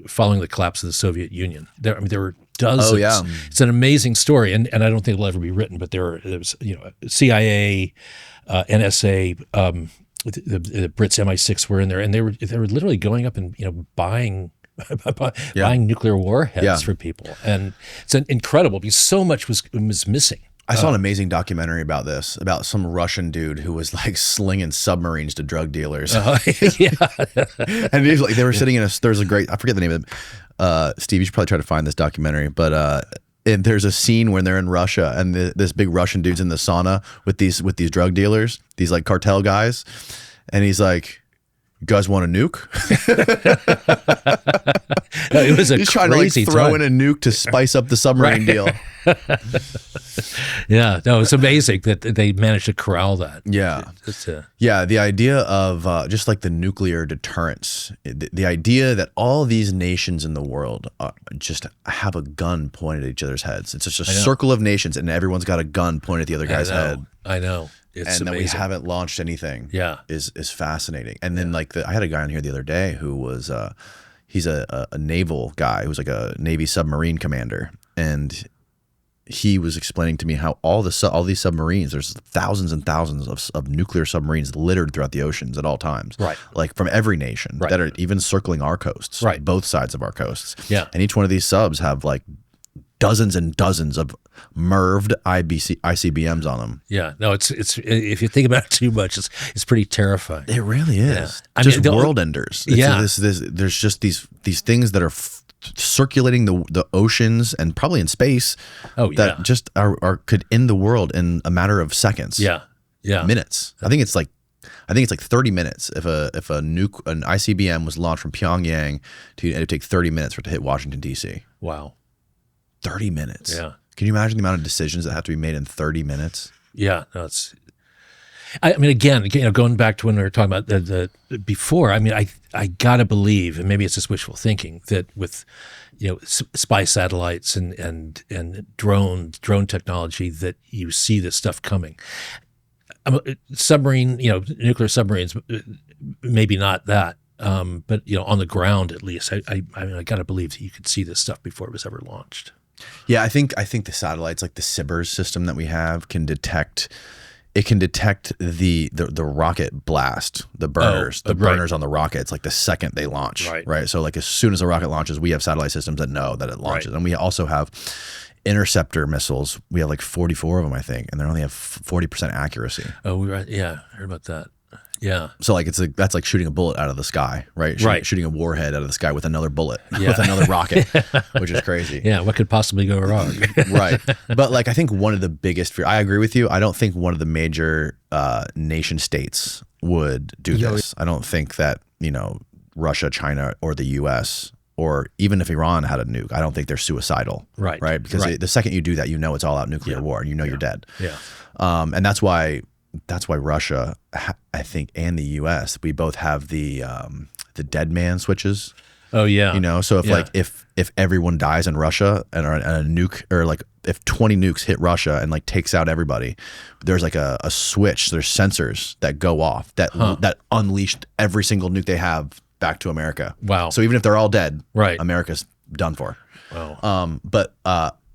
following the collapse of the Soviet Union. There were dozens. Oh, yeah. It's an amazing story, and I don't think it'll ever be written. But there was CIA, NSA, the Brits, MI6 were in there, and they were literally going up and buying nuclear warheads for people, and it's incredible because so much was missing. I saw an amazing documentary about this, about some Russian dude who was like slinging submarines to drug dealers. Yeah. And they were sitting in there's a great, I forget the name of it. Steve, you should probably try to find this documentary, but and there's a scene when they're in Russia and this big Russian dude's in the sauna with these drug dealers, these like cartel guys, and he's like, "You guys want a nuke?" No, it was he's trying to like throw in a nuke to spice up the submarine deal. Yeah, no, it's amazing that they managed to corral that. Yeah, yeah. The idea of just like the nuclear deterrence, the idea that all these nations in the world just have a gun pointed at each other's heads. It's just a circle of nations, and everyone's got a gun pointed at the other guy's head. I know. It's and amazing. that we haven't launched anything. Yeah, is fascinating. And then like I had a guy on here the other day who was he's a naval guy who's like a Navy submarine commander, and he was explaining to me how all these submarines, there's thousands and thousands of nuclear submarines littered throughout the oceans at all times, right? Like from every nation that are even circling our coasts, right? Both sides of our coasts, yeah. And each one of these subs have like dozens and dozens of MIRVed ICBMs on them. Yeah, no, it's if you think about it too much, it's pretty terrifying. It really is. Yeah. Just world enders. Yeah, there's just these things that are circulating the oceans and probably in space. That just are could end the world in a matter of seconds. Yeah, minutes. I think it's like 30 minutes. If an ICBM was launched from Pyongyang, it would take 30 minutes for it to hit Washington D.C. Wow. 30 minutes. Yeah. Can you imagine the amount of decisions that have to be made in 30 minutes? Yeah. No, I mean, again, going back to when we were talking about the before, I mean, I gotta believe, and maybe it's just wishful thinking, that with, spy satellites and drone technology, that you see this stuff coming. Submarine, nuclear submarines, maybe not that. But on the ground at least, I mean, I gotta believe that you could see this stuff before it was ever launched. Yeah, I think the satellites, like the SBIRS system that we have, can detect the rocket blast, the burners, burners on the rockets, like the second they launch, right? So like as soon as a rocket launches, we have satellite systems that know that it launches, and we also have interceptor missiles. We have like 44 of them, I think, and they only have 40% accuracy. Oh, yeah, I heard about that. Yeah. So like that's like shooting a bullet out of the sky, right? Shooting a warhead out of the sky with another bullet, with another rocket, which is crazy. Yeah. What could possibly go wrong? Right. But like I think one of the biggest fear, I agree with you. I don't think one of the major nation states would do this. I don't think that Russia, China, or the U.S. or even if Iran had a nuke, I don't think they're suicidal. Right. Because the second you do that, it's all out nuclear war, and you're dead. Yeah. And that's why Russia, I think, and the U.S., we both have the dead man switches. Oh yeah. So if everyone dies in Russia and a nuke, or like if 20 nukes hit Russia and like takes out everybody, there's like a switch. There's sensors that go off that unleashed every single nuke they have back to America. Wow. So even if they're all dead, right, America's done for. Wow. But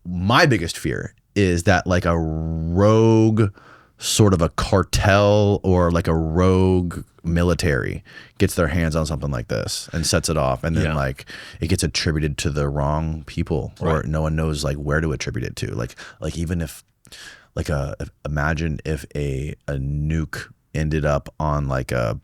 my biggest fear is that like a rogue sort of a cartel or like a rogue military gets their hands on something like this and sets it off, and then like it gets attributed to the wrong people, or no one knows like where to attribute it to. Like even if imagine if a nuke ended up on like a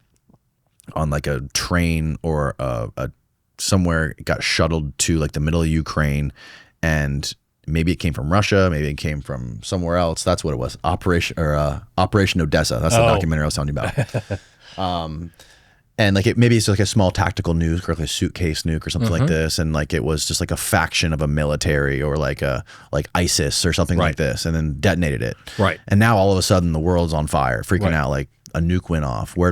train or a somewhere, it got shuttled to like the middle of Ukraine, and maybe it came from Russia, maybe it came from somewhere else. That's what it was. Operation Odessa. That's the documentary I was telling you about. And like maybe it's like a small tactical nuke, or like a suitcase nuke or something like this, and like it was just like a faction of a military, or like ISIS or something like this, and then detonated it. Right. And now all of a sudden the world's on fire, freaking out. Like a nuke went off. How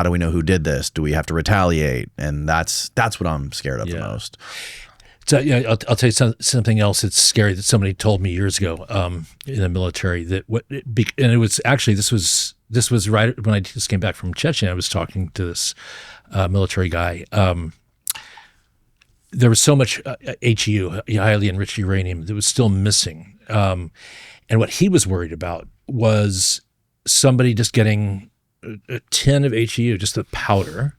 do we know who did this? Do we have to retaliate? And that's what I'm scared of the most. So I'll tell you something else that's scary that somebody told me years ago in the military, and it was actually this was right when I just came back from Chechnya. I was talking to this military guy. There was so much HEU, highly enriched uranium, that was still missing, and what he was worried about was somebody just getting a tin of HEU, just the powder,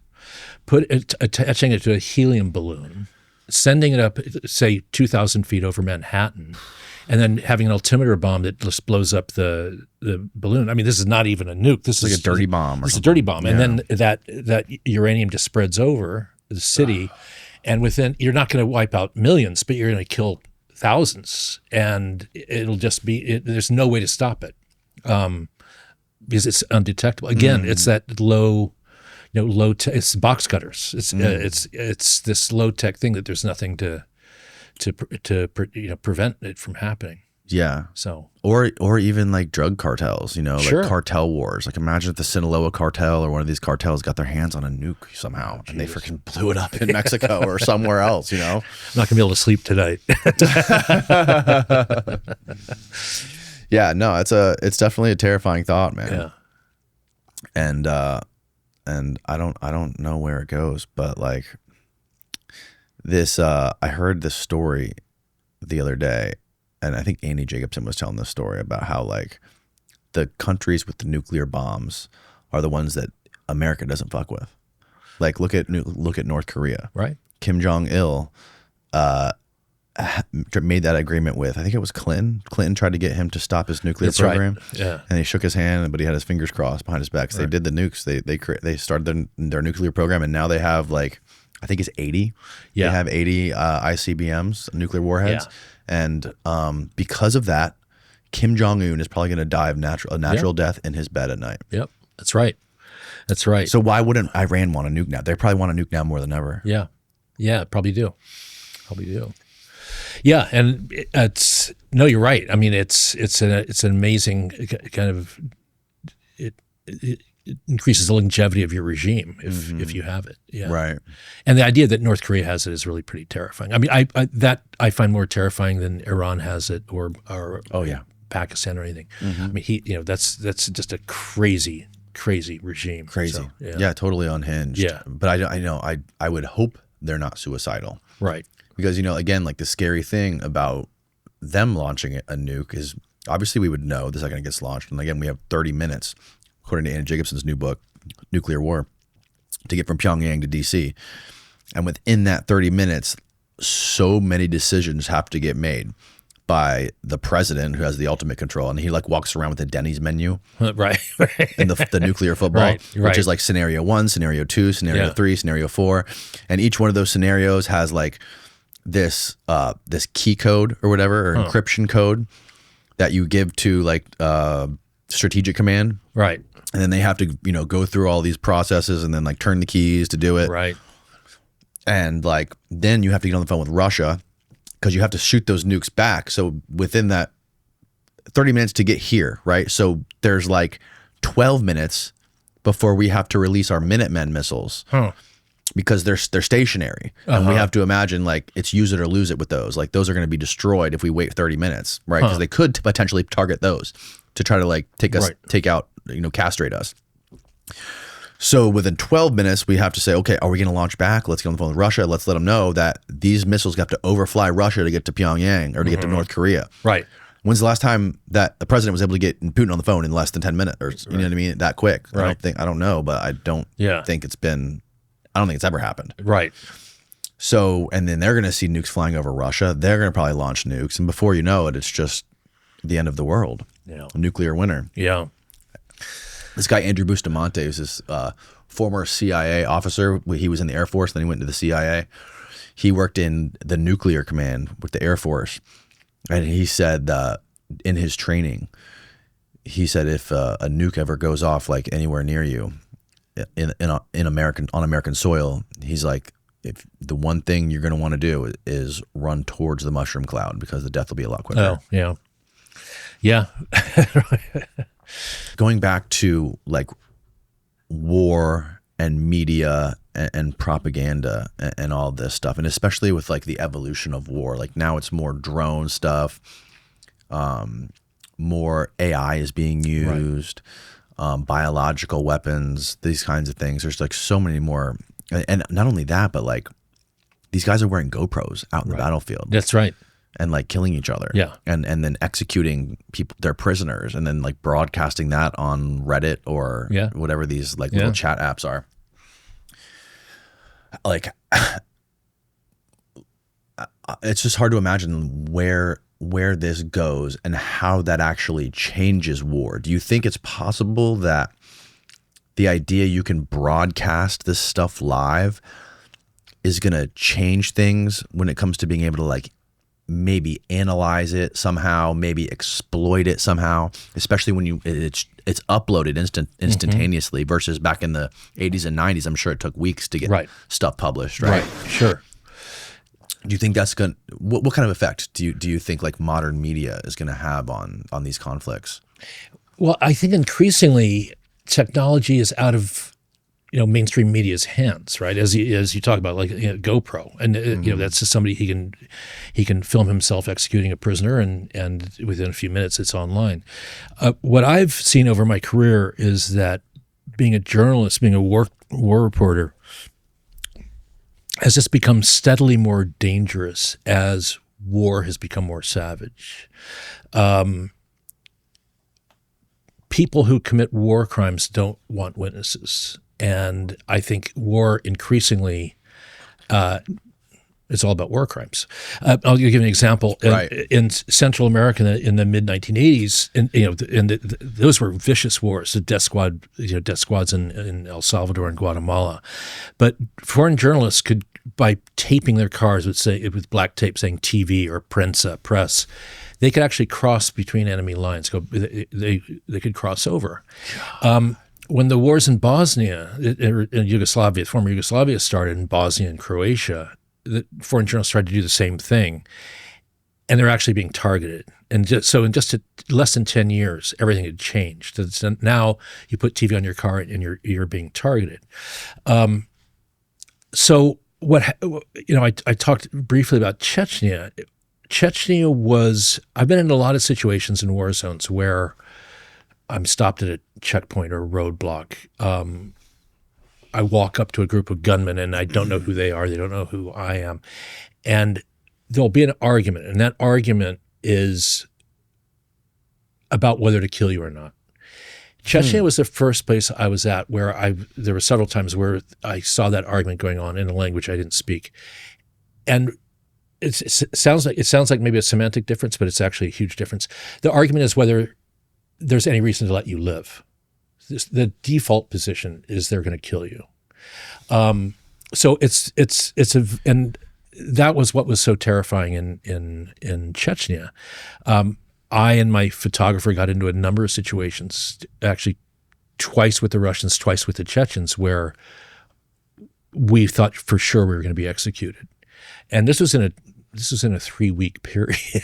attaching it to a helium balloon, sending it up, say 2,000 feet over Manhattan, and then having an altimeter bomb that just blows up the balloon. I mean, this is not even a nuke. This is like a dirty bomb. It's a dirty bomb, and then that uranium just spreads over the city, and you're not going to wipe out millions, but you're going to kill thousands, and it'll just be. There's no way to stop it because it's undetectable. Again, it's that low. It's box cutters. It's this low tech thing that there's nothing to prevent it from happening. Yeah. So or even like drug cartels, Sure. like cartel wars. Like imagine if the Sinaloa cartel or one of these cartels got their hands on a nuke somehow and they freaking blew it up in Mexico or somewhere else, I'm not gonna be able to sleep tonight. Yeah, no, it's definitely a terrifying thought, man. Yeah. And I don't know where it goes, but like this I heard this story the other day. And I think Andy Jacobson was telling this story about how like the countries with the nuclear bombs are the ones that America doesn't fuck with. Like look at North Korea. Right. Kim Jong-il made that agreement with, I think it was Clinton. Clinton tried to get him to stop his nuclear program. Right. Yeah. And he shook his hand, but he had his fingers crossed behind his back. So They did the nukes. They started their nuclear program, and now they have like, I think it's 80. Yeah. They have 80 ICBMs, nuclear warheads. Yeah. And because of that, Kim Jong-un is probably going to die of a natural death in his bed at night. Yep. That's right. That's right. So why wouldn't Iran want a nuke now? They probably want a nuke now more than ever. Yeah. Yeah, probably do. Yeah, and you're right. I mean, it's an amazing kind of it increases the longevity of your regime if you have it. Yeah. Right. And the idea that North Korea has it is really pretty terrifying. I mean, I find more terrifying than Iran has it or Pakistan or anything. I mean, that's just a crazy regime. Crazy. So, yeah, totally unhinged. Yeah. But I would hope they're not suicidal. Right. Because, again, like the scary thing about them launching a nuke is obviously we would know the second it gets launched. And again, we have 30 minutes, according to Andy Jacobson's new book, Nuclear War, to get from Pyongyang to DC. And within that 30 minutes, so many decisions have to get made by the president, who has the ultimate control. And he like walks around with a Denny's menu. Right. And the nuclear football, Right. which is like scenario 1, scenario 2, scenario 3, scenario 4. And each one of those scenarios has like this key code or whatever, or encryption code that you give to like strategic command. Right. And then they have to, go through all these processes and then like turn the keys to do it. Right. And like, then you have to get on the phone with Russia because you have to shoot those nukes back. So within that 30 minutes to get here, right? So there's like 12 minutes before we have to release our Minutemen missiles because they're stationary. And we have to imagine like it's use it or lose it with those. Like those are going to be destroyed if we wait 30 minutes, right? Because they could potentially target those to try to like take out, castrate us. So within 12 minutes, we have to say, okay, are we going to launch back? Let's get on the phone with Russia. Let's let them know that these missiles have to overfly Russia to get to Pyongyang or to get to North Korea. Right. When's the last time that the president was able to get Putin on the phone in less than 10 minutes or, you know what I mean? That quick. Right. I don't know, but I don't think it's ever happened. Right. So, and then they're going to see nukes flying over Russia. They're going to probably launch nukes. And before you know it, it's just the end of the world. Yeah. A nuclear winter. Yeah. This guy, Andrew Bustamante, is this former CIA officer. He was in the Air Force, then he went into the CIA. He worked in the nuclear command with the Air Force. And he said in his training, he said if a nuke ever goes off like anywhere near you on American soil, he's like, if the one thing you're going to want to do is run towards the mushroom cloud because the death will be a lot quicker. Oh, yeah. Yeah. Going back to like war and media and propaganda and all this stuff, and especially with like the evolution of war, like now it's more drone stuff, more AI is being used, biological weapons, these kinds of things. There's like so many more, and not only that, but like these guys are wearing GoPros out in the battlefield. That's right. And like killing each other, and then executing people, their prisoners, and then like broadcasting that on Reddit or whatever these like little chat apps are. Like, it's just hard to imagine where this goes and how that actually changes war. Do you think it's possible that the idea you can broadcast this stuff live is going to change things when it comes to being able to like maybe analyze it somehow, maybe exploit it somehow, especially when it's uploaded instantaneously versus back in the 80s and 90s. I'm sure it took weeks to get stuff published, right? Sure. Do you think that's going to, what kind of effect do you think like modern media is going to have on these conflicts? Well, I think increasingly technology is out of mainstream media's hands, right? As you talk about, like GoPro, and that's just somebody he can film himself executing a prisoner, and within a few minutes it's online. What I've seen over my career is that being a journalist, being a war reporter, has just become steadily more dangerous as war has become more savage. People who commit war crimes don't want witnesses. And I think war increasingly, it's all about war crimes. I'll give you an example. In Central America in the mid 1980s, those were vicious wars. The death squads in El Salvador and Guatemala. But foreign journalists could, by taping their cars, with black tape saying TV or Prensa, press, they could actually cross between enemy lines. They could cross over. When the wars in Bosnia, in Yugoslavia, former Yugoslavia, started in Bosnia and Croatia, the foreign journalists tried to do the same thing, and they're actually being targeted. And so in just less than 10 years, everything had changed. So now you put TV on your car and you're being targeted. So I talked briefly about Chechnya. Chechnya was, I've been in a lot of situations in war zones where I'm stopped at a checkpoint or a roadblock. I walk up to a group of gunmen and I don't know who they are. They don't know who I am. And there'll be an argument, and that argument is about whether to kill you or not. Chechnya was the first place I was at where there were several times where I saw that argument going on in a language I didn't speak. And it sounds like maybe a semantic difference, but it's actually a huge difference. The argument is whether there's any reason to let you live. The default position is they're going to kill you. So and that was what was so terrifying in Chechnya. I and my photographer got into a number of situations, actually twice with the Russians, twice with the Chechens, where we thought for sure we were going to be executed. And this was in a 3-week period.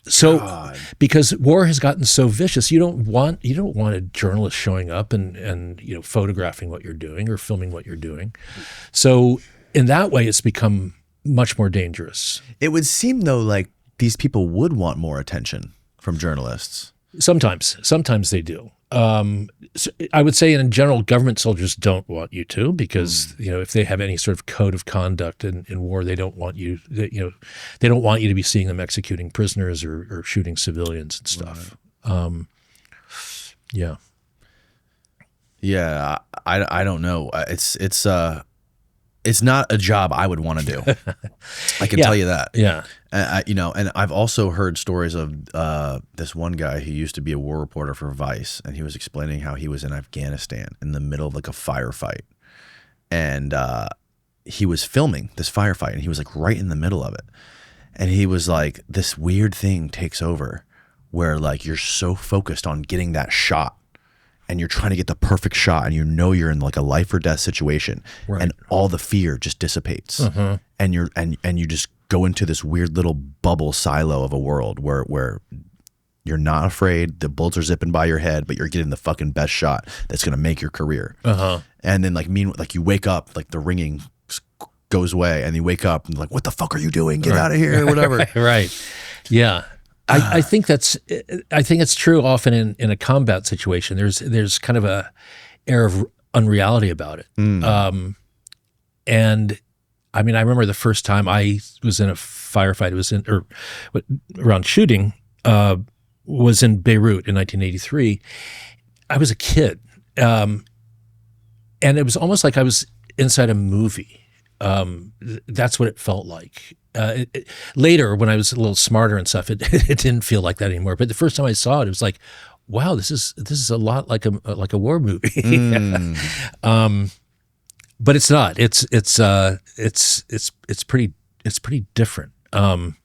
So because war has gotten so vicious, you don't want a journalist showing up and photographing what you're doing or filming what you're doing. So in that way, it's become much more dangerous. It would seem though like these people would want more attention from journalists. Sometimes they do. So I would say in general, government soldiers don't want you to, because if they have any sort of code of conduct in war, they don't want you. They don't want you to be seeing them executing prisoners or shooting civilians and stuff. Right. Yeah, I don't know. It's not a job I would want to do. I can tell you that. Yeah. And I've also heard stories of this one guy who used to be a war reporter for Vice, and he was explaining how he was in Afghanistan in the middle of like a firefight, and he was filming this firefight, and he was like right in the middle of it, and he was like, this weird thing takes over, where like you're so focused on getting that shot. And you're trying to get the perfect shot, and you're in like a life or death situation, and all the fear just dissipates, and you just go into this weird little bubble silo of a world where you're not afraid, the bullets are zipping by your head, but you're getting the fucking best shot that's gonna make your career. And then like you wake up, like the ringing goes away, and you wake up and like, what the fuck are you doing? Get out of here, or whatever. Right. Yeah. I think it's true often in a combat situation. There's kind of a air of unreality about it. And I mean, I remember the first time I was in a firefight. It was around shooting. Was in Beirut in 1983. I was a kid, and it was almost like I was inside a movie. That's what it felt like. Later, when I was a little smarter and stuff, it didn't feel like that anymore. But the first time I saw it, it was like, wow, this is a lot like a war movie. But it's not. It's pretty different. Talking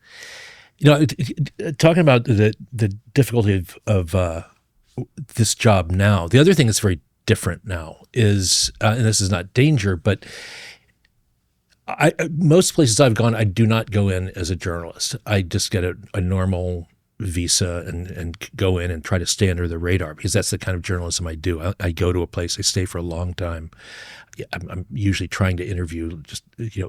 about the difficulty of this job now, the other thing that's very different now is, and this is not danger, but most places I've gone, I do not go in as a journalist. I just get a normal visa and go in and try to stay under the radar, because that's the kind of journalism I do. I go to a place, I stay for a long time. I'm usually trying to interview just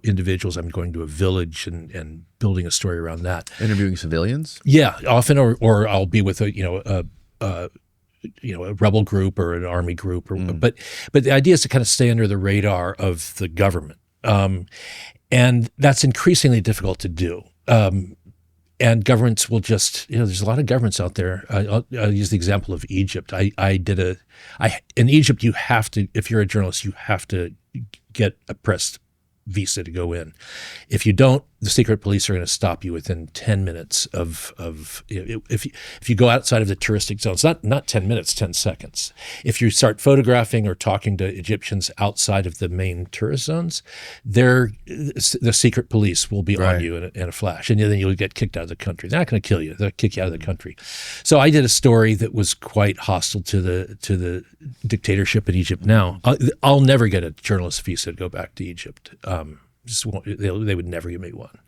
individuals. I'm going to a village and building a story around that. Interviewing civilians? Yeah, often, or I'll be with a rebel group or an army group, but the idea is to kind of stay under the radar of the government, and that's increasingly difficult to do. And governments will just, there's a lot of governments out there. I'll use the example of Egypt. In Egypt, you have to, if you're a journalist, you have to get a press visa to go in. If you don't, the secret police are going to stop you within 10 minutes of if you go outside of the touristic zones, not 10 minutes, 10 seconds. If you start photographing or talking to Egyptians outside of the main tourist zones, the secret police will be on you in a flash, and then you'll get kicked out of the country. They're not going to kill you; they'll kick you out of the country. So I did a story that was quite hostile to the dictatorship in Egypt. Now I'll never get a journalist visa to go back to Egypt. They would never give me one.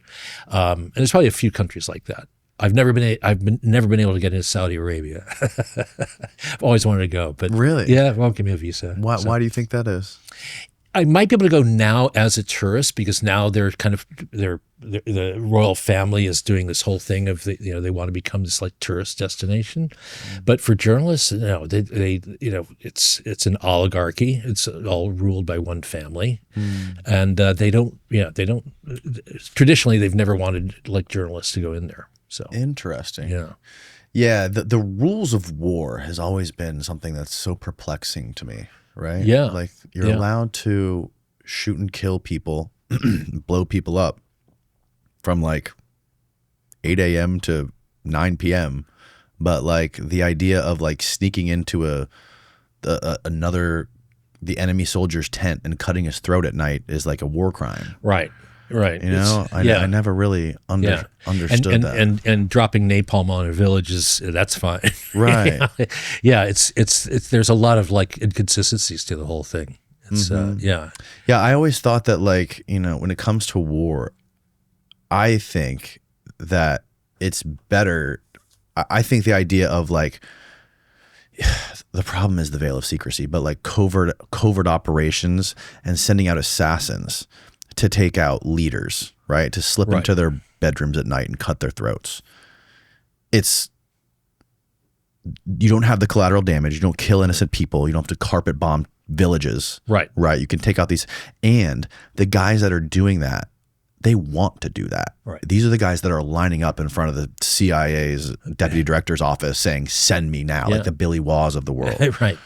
And there's probably a few countries like that. I've never been able to get into Saudi Arabia. I've always wanted to go, but really, yeah, won't give me a visa. Why do you think that is? I might be able to go now as a tourist, because now they're the royal family is doing this whole thing of they want to become this like tourist destination. But for journalists, no, they it's an oligarchy. It's all ruled by one family, and they don't traditionally they've never wanted like journalists to go in there. So interesting. Yeah. Yeah, the rules of war has always been something that's so perplexing to me, right? Yeah. Like you're allowed to shoot and kill people, blow people up from like 8 a.m. to 9 p.m. But like the idea of like sneaking into the enemy soldier's tent and cutting his throat at night is like a war crime. Right. Right. I never really understood that. And dropping napalm on a village that's fine. Right. Yeah. It's there's a lot of like inconsistencies to the whole thing. It's Yeah. I always thought that like, when it comes to war, I think that it's better. I think the idea of like, the problem is the veil of secrecy, but like covert operations and sending out assassins to take out leaders, right? To slip into their bedrooms at night and cut their throats. You don't have the collateral damage. You don't kill innocent people. You don't have to carpet bomb villages. Right. Right. You can take out these. And the guys that are doing that, they want to do that. Right. These are the guys that are lining up in front of the CIA's deputy director's office saying, "Send me now," like the Billy Waws of the world. Right.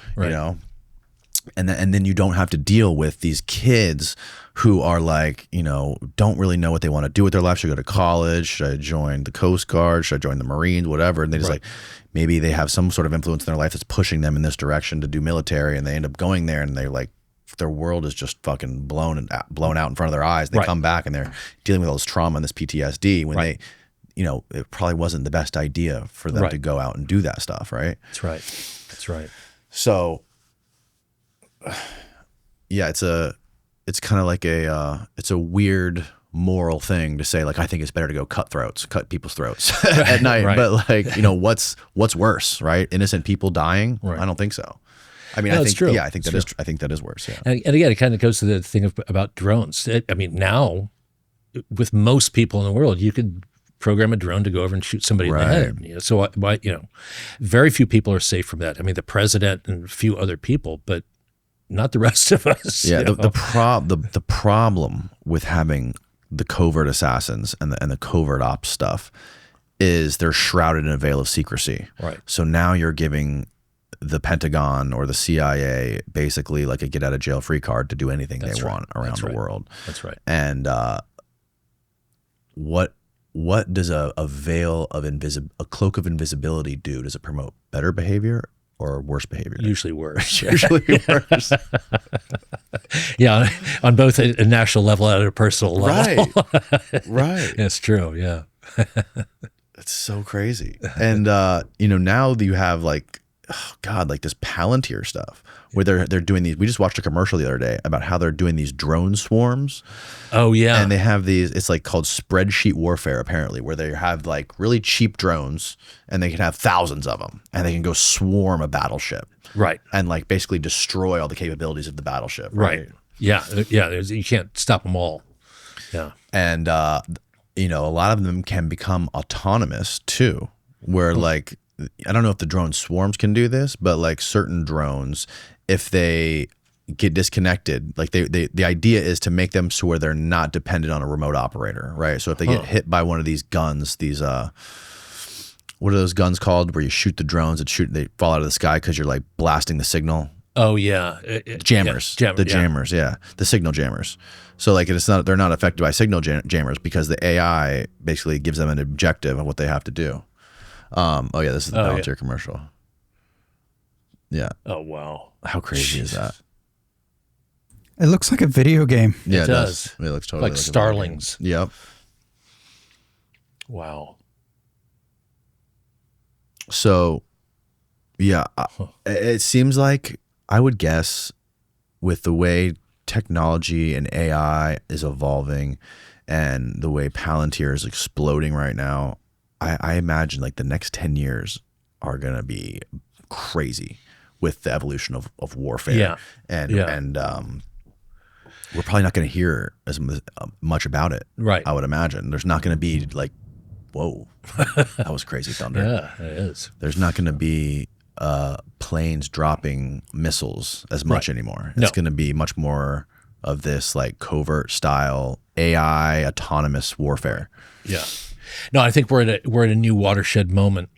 And then you don't have to deal with these kids who are like, don't really know what they want to do with their life. Should I go to college? Should I join the Coast Guard? Should I join the Marines? Whatever. And they just like, maybe they have some sort of influence in their life that's pushing them in this direction to do military, and they end up going there, and they're like, their world is just fucking blown out in front of their eyes. They come back and they're dealing with all this trauma and this PTSD when they, it probably wasn't the best idea for them to go out and do that stuff. Right. That's right. So yeah, it's kind of like it's a weird moral thing to say, like, I think it's better to go cut people's throats at night. But like, what's worse, right? Innocent people dying? I don't think so. I mean, I think true. Yeah, I think that is worse. Yeah. And again, it kind of goes to the thing about drones. Now, with most people in the world, you could program a drone to go over and shoot somebody in the head. So very few people are safe from that. I mean, the president and a few other people, but not the rest of us. Yeah. The problem with having the covert assassins and the covert ops stuff is they're shrouded in a veil of secrecy. Right. So now you're giving the Pentagon or the CIA basically like a get out of jail free card to do anything they want around the world. That's right. And what does a veil of a cloak of invisibility do? Does it promote better behavior or worse behavior? Usually worse. Usually worse. Yeah, on both a national level and a personal level. Right. Right. That's true. Yeah. It's so crazy. And now you have like, oh God, like this Palantir stuff where they're doing these. We just watched a commercial the other day about how they're doing these drone swarms. Oh yeah. And they have these, it's like called spreadsheet warfare apparently, where they have like really cheap drones and they can have thousands of them and they can go swarm a battleship. Right. And like basically destroy all the capabilities of the battleship. Right. Yeah. Yeah. You can't stop them all. Yeah. And, a lot of them can become autonomous too, where like, I don't know if the drone swarms can do this, but like certain drones, if they get disconnected, like the idea is to make them so where they're not dependent on a remote operator, right? So if they get hit by one of these guns, these what are those guns called where you shoot the drones they fall out of the sky because you're like blasting the signal? Oh yeah, jammers, jammers, yeah, the signal jammers. So like they're not affected by signal jammers because the AI basically gives them an objective of what they have to do. This is the Palantir commercial. Yeah. Oh wow, how crazy is that? It looks like a video game. Yeah, it does. It looks totally like Starlings. Yep. Wow. So, yeah, it seems like I would guess with the way technology and AI is evolving and the way Palantir is exploding right now, I imagine like the next 10 years are going to be crazy with the evolution of warfare. Yeah. And we're probably not going to hear as much about it. Right. I would imagine. There's not going to be like, whoa, that was crazy thunder. Yeah, it is. There's not going to be planes dropping missiles as much anymore. It's going to be much more of this like covert style AI autonomous warfare. Yeah. No, I think we're at a new watershed moment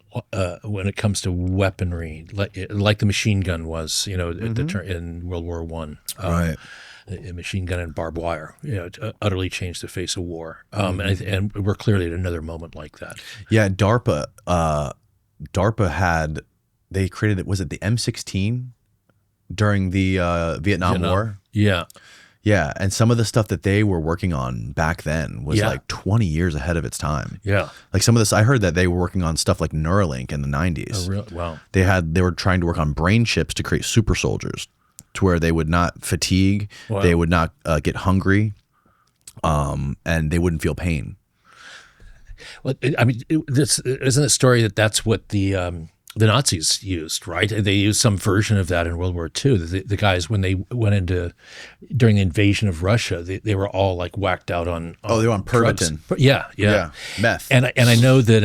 when it comes to weaponry, like the machine gun was, in World War I. Right. A machine gun and barbed wire, utterly changed the face of war. And we're clearly at another moment like that. Yeah, DARPA had, they created it, was it the M16 during the Vietnam War? Yeah. Yeah, and some of the stuff that they were working on back then was like 20 years ahead of its time. Yeah. Like some of this, I heard that they were working on stuff like Neuralink in the 90s. Oh, really? Wow. They were trying to work on brain chips to create super soldiers to where they would not fatigue, they would not get hungry, and they wouldn't feel pain. Well, I mean, this isn't a story that's what the Nazis used, right? They used some version of that in World War II. The guys, when they went during the invasion of Russia, they were all like whacked out on they were on Pervitin. Yeah, meth. And I know that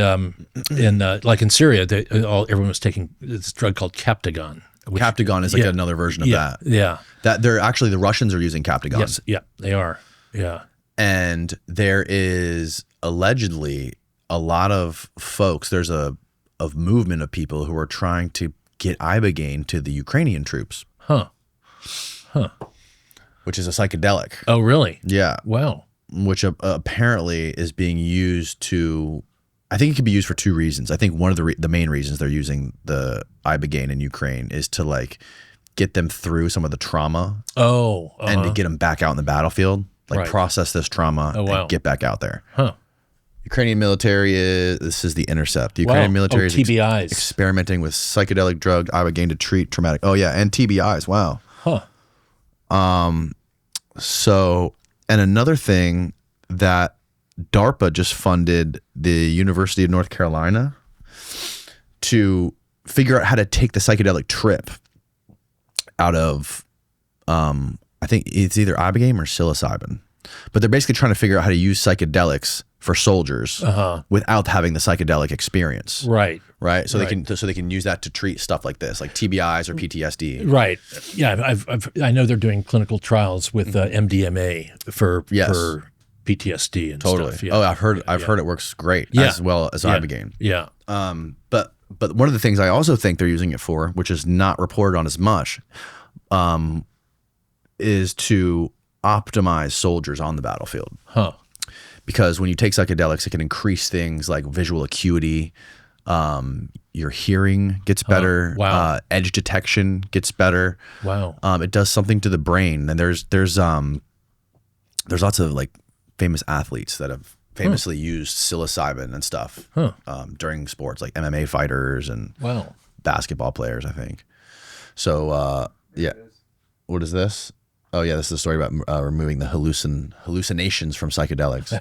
in Syria, everyone was taking this drug called Captagon. Captagon is like another version of that. Yeah. That they're actually, the Russians are using Captagon. Yes, yeah, they are. Yeah. And there is allegedly a lot of folks, there's a movement of people who are trying to get ibogaine to the Ukrainian troops. Huh. Which is a psychedelic. Oh, really? Yeah. Wow. Which apparently is being used to, I think it could be used for two reasons. I think one of the main reasons they're using the ibogaine in Ukraine is to like get them through some of the trauma. Oh. And to get them back out in the battlefield, like process this trauma and get back out there. Huh. Ukrainian military this is The Intercept. The Ukrainian military is TBIs. Experimenting with psychedelic drug ibogaine to treat traumatic. Oh yeah, and TBIs. Wow. Huh. So, and another thing that DARPA just funded the University of North Carolina to figure out how to take the psychedelic trip out of, I think it's either ibogaine or psilocybin, but they're basically trying to figure out how to use psychedelics for soldiers without having the psychedelic experience. Right. So they can use that to treat stuff like this, like TBIs or PTSD. Right. Yeah. I know they're doing clinical trials with MDMA for PTSD and stuff. Yeah. Oh, I've heard it works great as well as ibogaine. Yeah. But one of the things I also think they're using it for, which is not reported on as much, is to optimize soldiers on the battlefield. Huh. Because when you take psychedelics, it can increase things like visual acuity, Your hearing gets better. Wow. Edge detection gets better. Wow. It does something to the brain. And there's lots of like famous athletes that have famously used psilocybin and stuff during sports, like MMA fighters and Wow. basketball players, I think. So yeah, what is this? Oh yeah, this is a story about removing the hallucinations from psychedelics.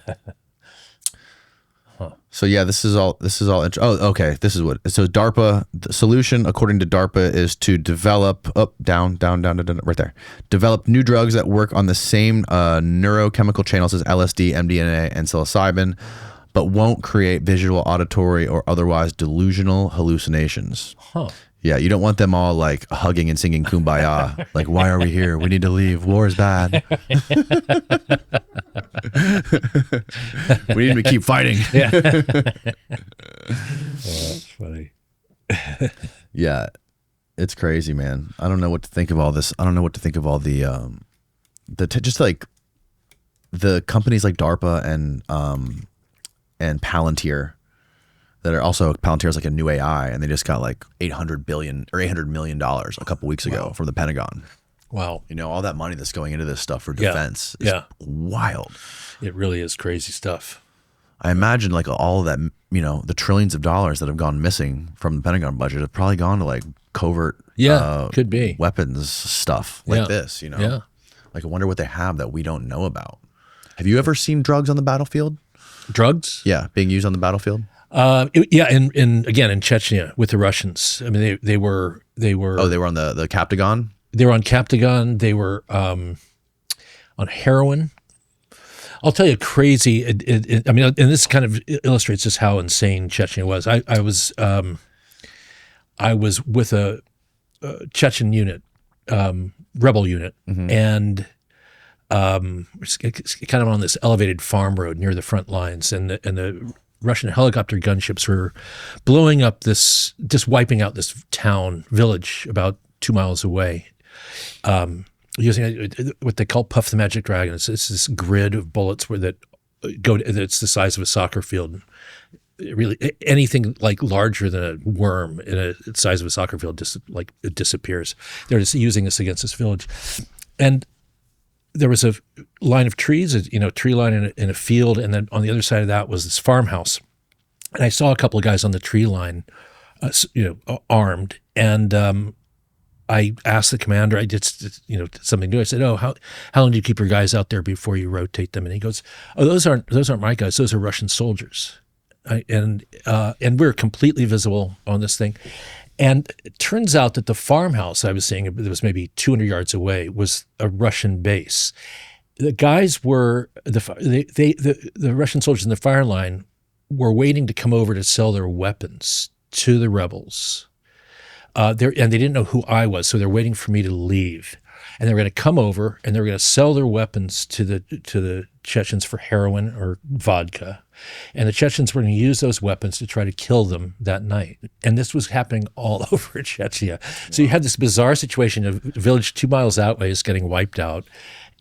So yeah, this is all. Oh, okay. This is what. So DARPA, the solution according to DARPA is to develop down, right there. Develop new drugs that work on the same neurochemical channels as LSD, MDMA, and psilocybin, but won't create visual, auditory, or otherwise delusional hallucinations. Huh. Yeah, you don't want them all like hugging and singing "Kumbaya." Like, why are we here? We need to leave. War is bad. We need to keep fighting. Yeah. That's funny. Yeah, it's crazy, man. I don't know what to think of all this. I don't know what to think of all the just like the companies like DARPA and Palantir. That are also Palantir is like a new AI, and they just got like $800 million a couple weeks ago from the Pentagon. Wow. You know, all that money that's going into this stuff for defense is wild. It really is crazy stuff. I imagine like all of that, you know, the trillions of dollars that have gone missing from the Pentagon budget have probably gone to like covert could be weapons stuff like this, you know? Yeah. Like I wonder what they have that we don't know about. Have you ever seen drugs on the battlefield? Drugs? Yeah, being used on the battlefield? In Chechnya with the Russians. I mean, they were. Oh, they were on the Captagon. They were on Captagon. They were on heroin. I'll tell you, crazy. I mean, and this kind of illustrates just how insane Chechnya was. I was with a Chechen unit, rebel unit, and it's kind of on this elevated farm road near the front lines, and the Russian helicopter gunships were blowing up just wiping out this village about 2 miles away, using what they call Puff the Magic Dragon. It's this grid of bullets it's the size of a soccer field. Really, anything like larger than a worm in the size of a soccer field it disappears. They're just using this against this village, and there was a line of trees, tree line in a field, and then on the other side of that was this farmhouse. And I saw a couple of guys on the tree line, armed, and I asked the commander. I did, something new. I said, "Oh, how long do you keep your guys out there before you rotate them?" And he goes, "Oh, those aren't my guys. Those are Russian soldiers." And we're completely visible on this thing. And it turns out that the farmhouse I was seeing, it was maybe 200 yards away, was a Russian base. The guys were the Russian soldiers in the fire line were waiting to come over to sell their weapons to the rebels. And they didn't know who I was, so they're waiting for me to leave. And they were going to come over and they were going to sell their weapons to the Chechens for heroin or vodka. And the Chechens were going to use those weapons to try to kill them that night. And this was happening all over Chechnya. So you had this bizarre situation of a village 2 miles out is getting wiped out.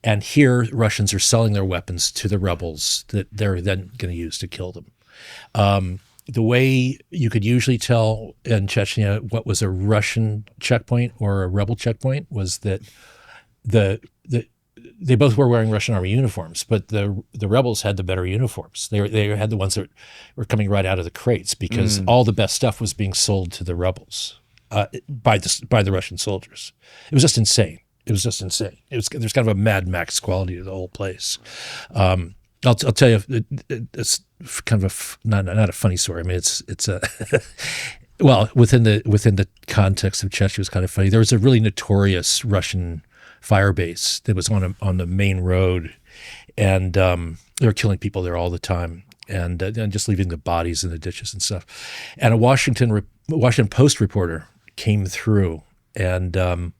And here Russians are selling their weapons to the rebels that they're then going to use to kill them. The way you could usually tell in Chechnya what was a Russian checkpoint or a rebel checkpoint was that they both were wearing Russian army uniforms, but the rebels had the better uniforms. They had the ones that were coming right out of the crates because all the best stuff was being sold to the rebels by the Russian soldiers. It was just insane. There's kind of a Mad Max quality to the whole place. I'll tell you, it's kind of not a funny story. I mean, it's a well within the context of Chechnya, it was kind of funny. There was a really notorious Russian fire base that was on the main road, and they were killing people there all the time, and just leaving the bodies in the ditches and stuff. And a Washington Post reporter came through, and a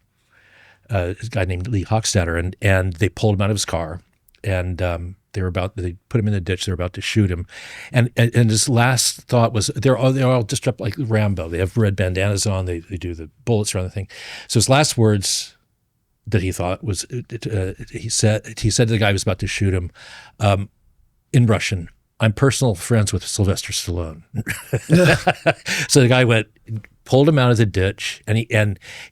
guy named Lee Hochstadter, and they pulled him out of his car, and they put him in the ditch. They're about to shoot him, and his last thought was they're all dressed up like Rambo. They have red bandanas on. They do the bullets around the thing. So his last words that he thought was he said to the guy who was about to shoot him in Russian, I'm personal friends with Sylvester Stallone. So the guy pulled him out of the ditch, and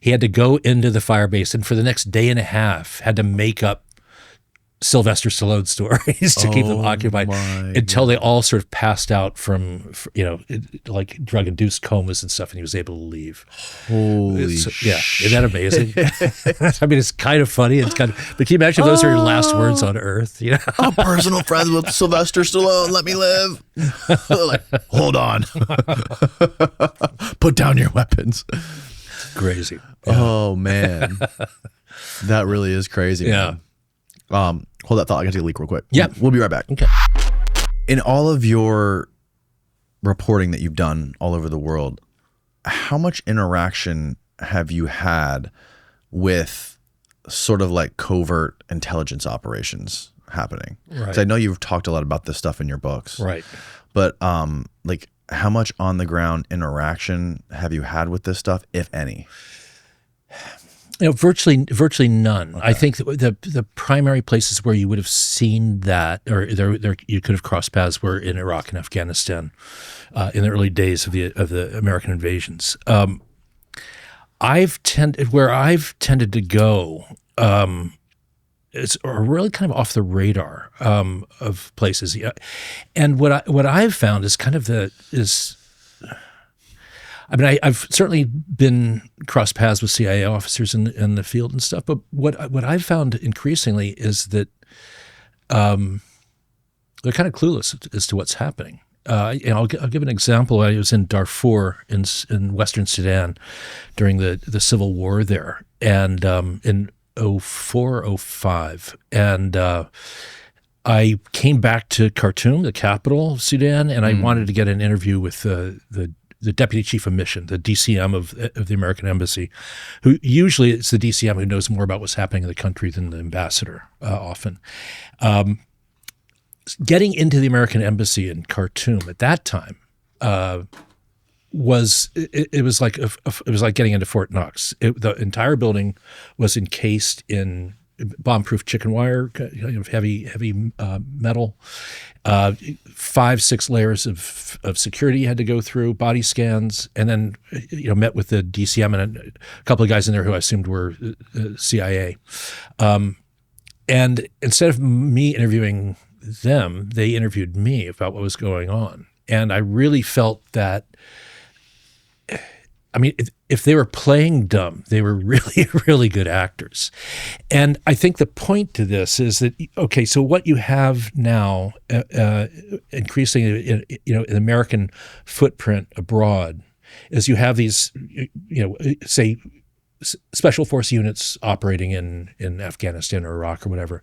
he had to go into the fire basin for the next day and a half, had to make up Sylvester Stallone stories to keep them occupied until they all sort of passed out from like drug-induced comas and stuff, and he was able to leave. Holy shit. Isn't that amazing? I mean, it's kind of funny. But can you imagine if those are your last words on Earth? I'm personal friends with Sylvester Stallone. Let me live. Like, hold on. Put down your weapons. Crazy. Yeah. Oh, man. That really is crazy. Yeah. Man. Hold that thought. I got to take a leak real quick. Yeah. We'll be right back. Okay. In all of your reporting that you've done all over the world, how much interaction have you had with sort of like covert intelligence operations happening? Right. 'Cause I know you've talked a lot about this stuff in your books. Right. But like how much on the ground interaction have you had with this stuff, if any? Virtually none. Okay. I think the primary places where you would have seen that, or there you could have crossed paths, were in Iraq and Afghanistan in the early days of the American invasions. I've tended to go is really kind of off the radar of places, and what I've found is kind of I mean, I've certainly been cross paths with CIA officers in the field and stuff, but what I've found increasingly is that they're kind of clueless as to what's happening. I'll give an example. I was in Darfur in Western Sudan during the civil war there, and in 2004, 2005, and I came back to Khartoum, the capital of Sudan, and I wanted to get an interview with the deputy chief of mission, the DCM of the American embassy, who usually it's the DCM who knows more about what's happening in the country than the ambassador often. Getting into the American embassy in Khartoum at that time was like getting into Fort Knox. The entire building was encased in bomb-proof chicken wire, heavy metal. 5-6 layers of security you had to go through, body scans, and then met with the DCM and a couple of guys in there who I assumed were CIA. And instead of me interviewing them, they interviewed me about what was going on, and I really felt that. I mean, if they were playing dumb, they were really, really good actors. And I think the point to this is that, okay, so what you have now, increasingly, in American footprint abroad, is you have these, say, special force units operating in Afghanistan or Iraq or whatever.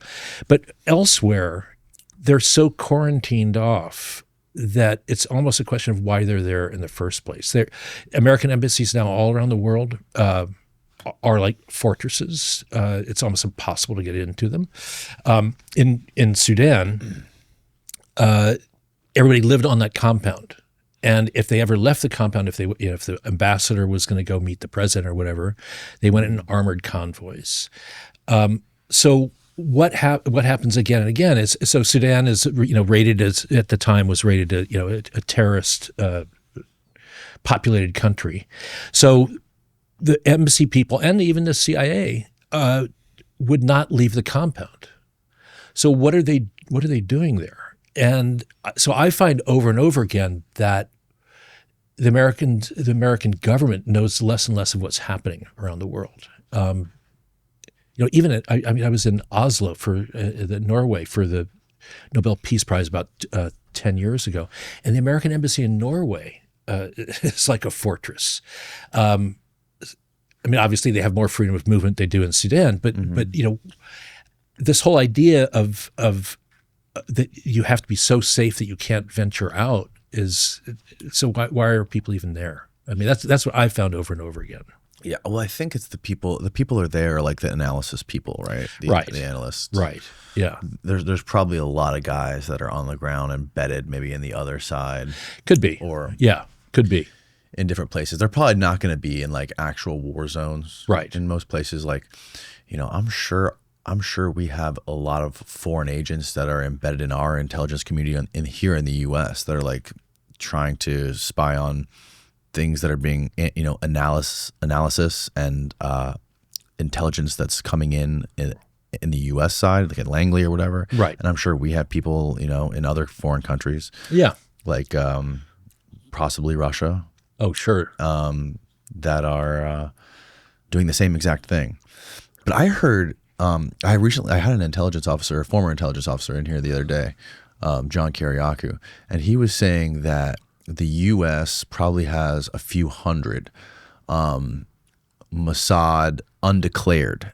But elsewhere, they're so quarantined off that it's almost a question of why they're there in the first place. American embassies now all around the world are like fortresses. It's almost impossible to get into them. In Sudan, everybody lived on that compound, and if they ever left the compound, if the ambassador was going to go meet the president or whatever, they went in armored convoys. So. What happens again and again is, so Sudan is rated as, at the time, was rated a terrorist populated country. So the embassy people and even the CIA would not leave the compound. So what are they doing there? And so I find over and over again that the American government knows less and less of what's happening around the world. Even I was in Oslo for Norway for the Nobel Peace Prize about 10 years ago, and the American embassy in Norway is like a fortress. Obviously they have more freedom of movement they do in Sudan, but this whole idea of that you have to be so safe that you can't venture out is so. Why are people even there? I mean, that's what I've found over and over again. Yeah, well, I think it's the people. The people are there, like the analysis people, right? The analysts, right? Yeah. There's probably a lot of guys that are on the ground embedded, maybe in the other side. Could be, could be in different places. They're probably not going to be in like actual war zones, right? In most places, like, I'm sure I'm sure we have a lot of foreign agents that are embedded in our intelligence community here in the U.S. that are like trying to spy on things that are being, analysis and intelligence that's coming in the U.S. side, like at Langley or whatever. Right. And I'm sure we have people, in other foreign countries. Yeah. Like possibly Russia. Oh, sure. That are doing the same exact thing. But I heard, I had a former intelligence officer in here the other day, John Kiriakou, and he was saying that the U.S. probably has a few hundred Mossad undeclared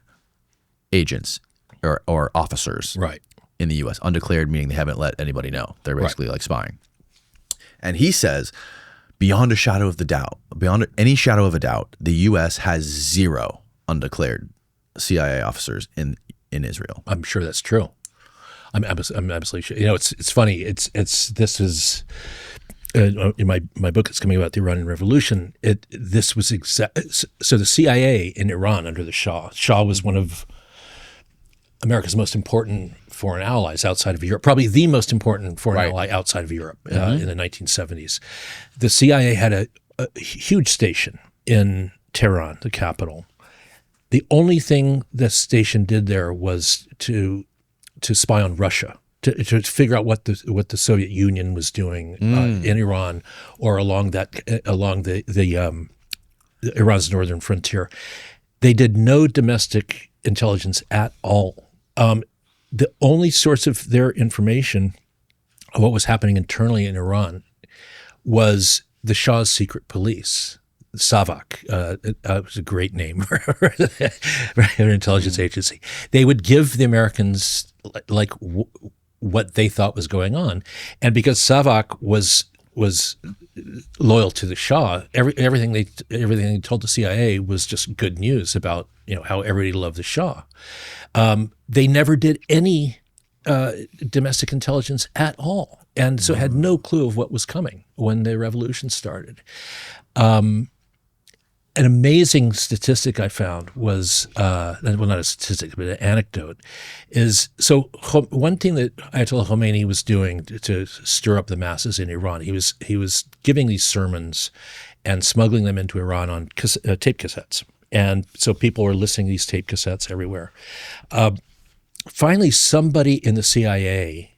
agents or officers Right. in the U.S. Undeclared meaning they haven't let anybody know. They're basically like spying. And he says, beyond any shadow of a doubt, the U.S. has 0 undeclared CIA officers in Israel. I'm sure that's true. I'm absolutely sure. It's funny. This is in my book that's coming about the Iranian Revolution. This was so the CIA in Iran under the Shah. Shah was one of America's most important foreign allies outside of Europe, probably the most important foreign ally outside of Europe in the 1970s. The CIA had a huge station in Tehran, the capital. The only thing the station did there was to spy on Russia, to figure out what the Soviet Union was doing in Iran or along Iran's northern frontier. They did no domestic intelligence at all. The only source of their information of what was happening internally in Iran was the Shah's secret police, SAVAK. It was a great name for an intelligence agency. They would give the Americans what they thought was going on, and because SAVAK was loyal to the Shah, everything they told the CIA was just good news about how everybody loved the Shah. They never did any domestic intelligence at all, and so had no clue of what was coming when the revolution started. An amazing statistic I found was, well, not a statistic, but an anecdote, is one thing that Ayatollah Khomeini was doing to stir up the masses in Iran, he was giving these sermons and smuggling them into Iran on tape cassettes. And so people were listening to these tape cassettes everywhere. Finally, somebody in the CIA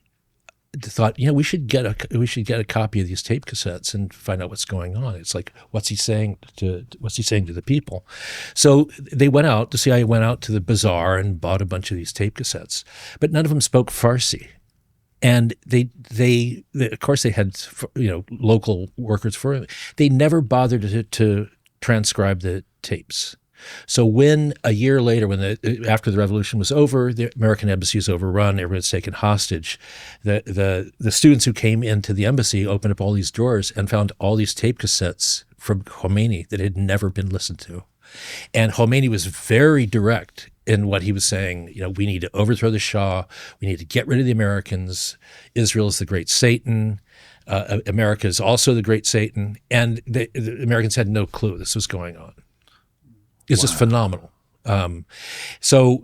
thought, we should get a copy of these tape cassettes and find out what's going on. It's like, what's he saying to the people? So the CIA went out to the bazaar and bought a bunch of these tape cassettes, but none of them spoke Farsi. And they of course they had local workers for it. They never bothered to transcribe the tapes. So when a year later, after the revolution was over, the American embassy was overrun, everyone's taken hostage, the students who came into the embassy opened up all these drawers and found all these tape cassettes from Khomeini that had never been listened to. And Khomeini was very direct in what he was saying. We need to overthrow the Shah. We need to get rid of the Americans. Israel is the great Satan. America is also the great Satan. And the Americans had no clue this was going on. It's just phenomenal. But the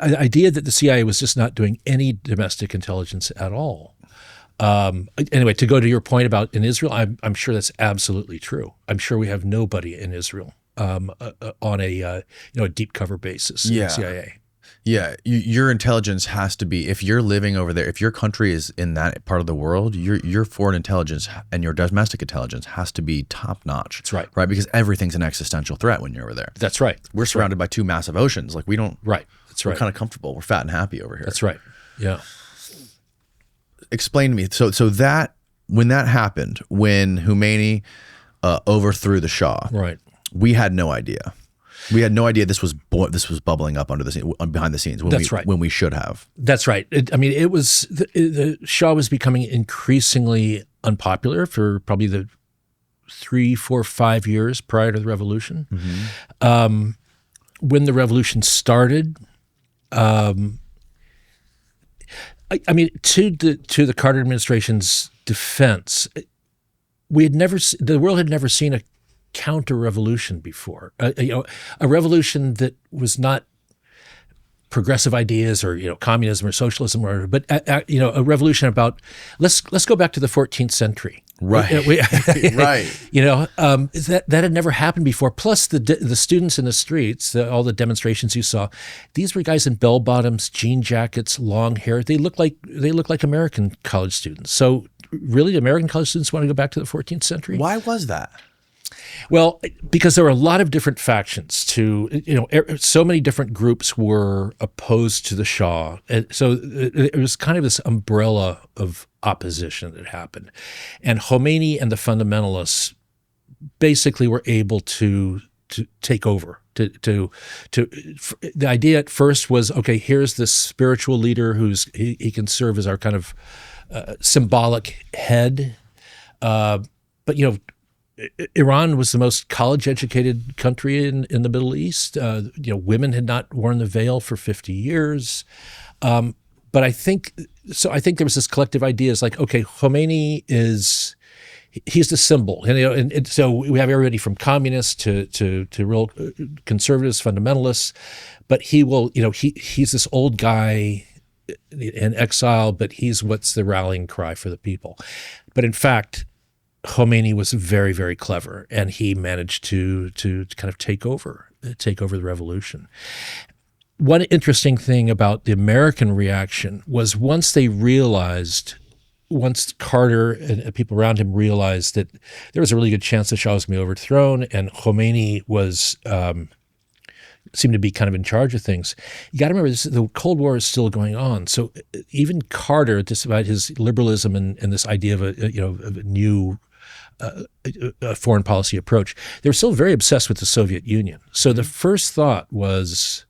idea that the CIA was just not doing any domestic intelligence at all. Anyway, to go to your point about in Israel, I'm sure that's absolutely true. I'm sure we have nobody in Israel on a deep cover basis in the CIA. Yeah, your intelligence has to be, if you're living over there, if your country is in that part of the world, your foreign intelligence and your domestic intelligence has to be top notch. That's right. Right, because everything's an existential threat when you're over there. That's right. We're surrounded by 2 massive oceans. Like we don't. Right. That's right. We're kind of comfortable. We're fat and happy over here. That's right. Yeah. Explain to me. So that when that happened, when Khomeini overthrew the Shah, right, we had no idea. We had no idea this was bubbling up behind the scenes. When we should have. That's right. It was the Shah was becoming increasingly unpopular for probably the 3, 4, 5 years prior to the revolution. Mm-hmm. When the revolution started, to the Carter administration's defense, the world had never seen counter-revolution before. A revolution that was not progressive ideas or communism or socialism, but a revolution about let's go back to the 14th century. Right. Right. That had never happened before. Plus the students in the streets, all the demonstrations you saw, these were guys in bell bottoms, jean jackets, long hair. They look like American college students. So really, American college students want to go back to the 14th century? Why was that? Well, because there were a lot of different factions so many different groups were opposed to the Shah. And so it was kind of this umbrella of opposition that happened. And Khomeini and the fundamentalists basically were able to take over. The idea at first was, okay, here's this spiritual leader he can serve as our kind of symbolic head. But Iran was the most college-educated country in the Middle East. Women had not worn the veil for 50 years. But I think there was this collective idea. It's like, okay, Khomeini he's the symbol. And so we have everybody from communists to real conservatives, fundamentalists. But he's this old guy in exile, but he's what's the rallying cry for the people. But in fact, Khomeini was very, very clever, and he managed to kind of take over the revolution. One interesting thing about the American reaction was once Carter and people around him realized that there was a really good chance the Shah was going to be overthrown, and Khomeini seemed to be kind of in charge of things. You got to remember, the Cold War is still going on. So even Carter, despite his liberalism and this idea of a new foreign policy approach, they were still very obsessed with the Soviet Union. So the first thought was,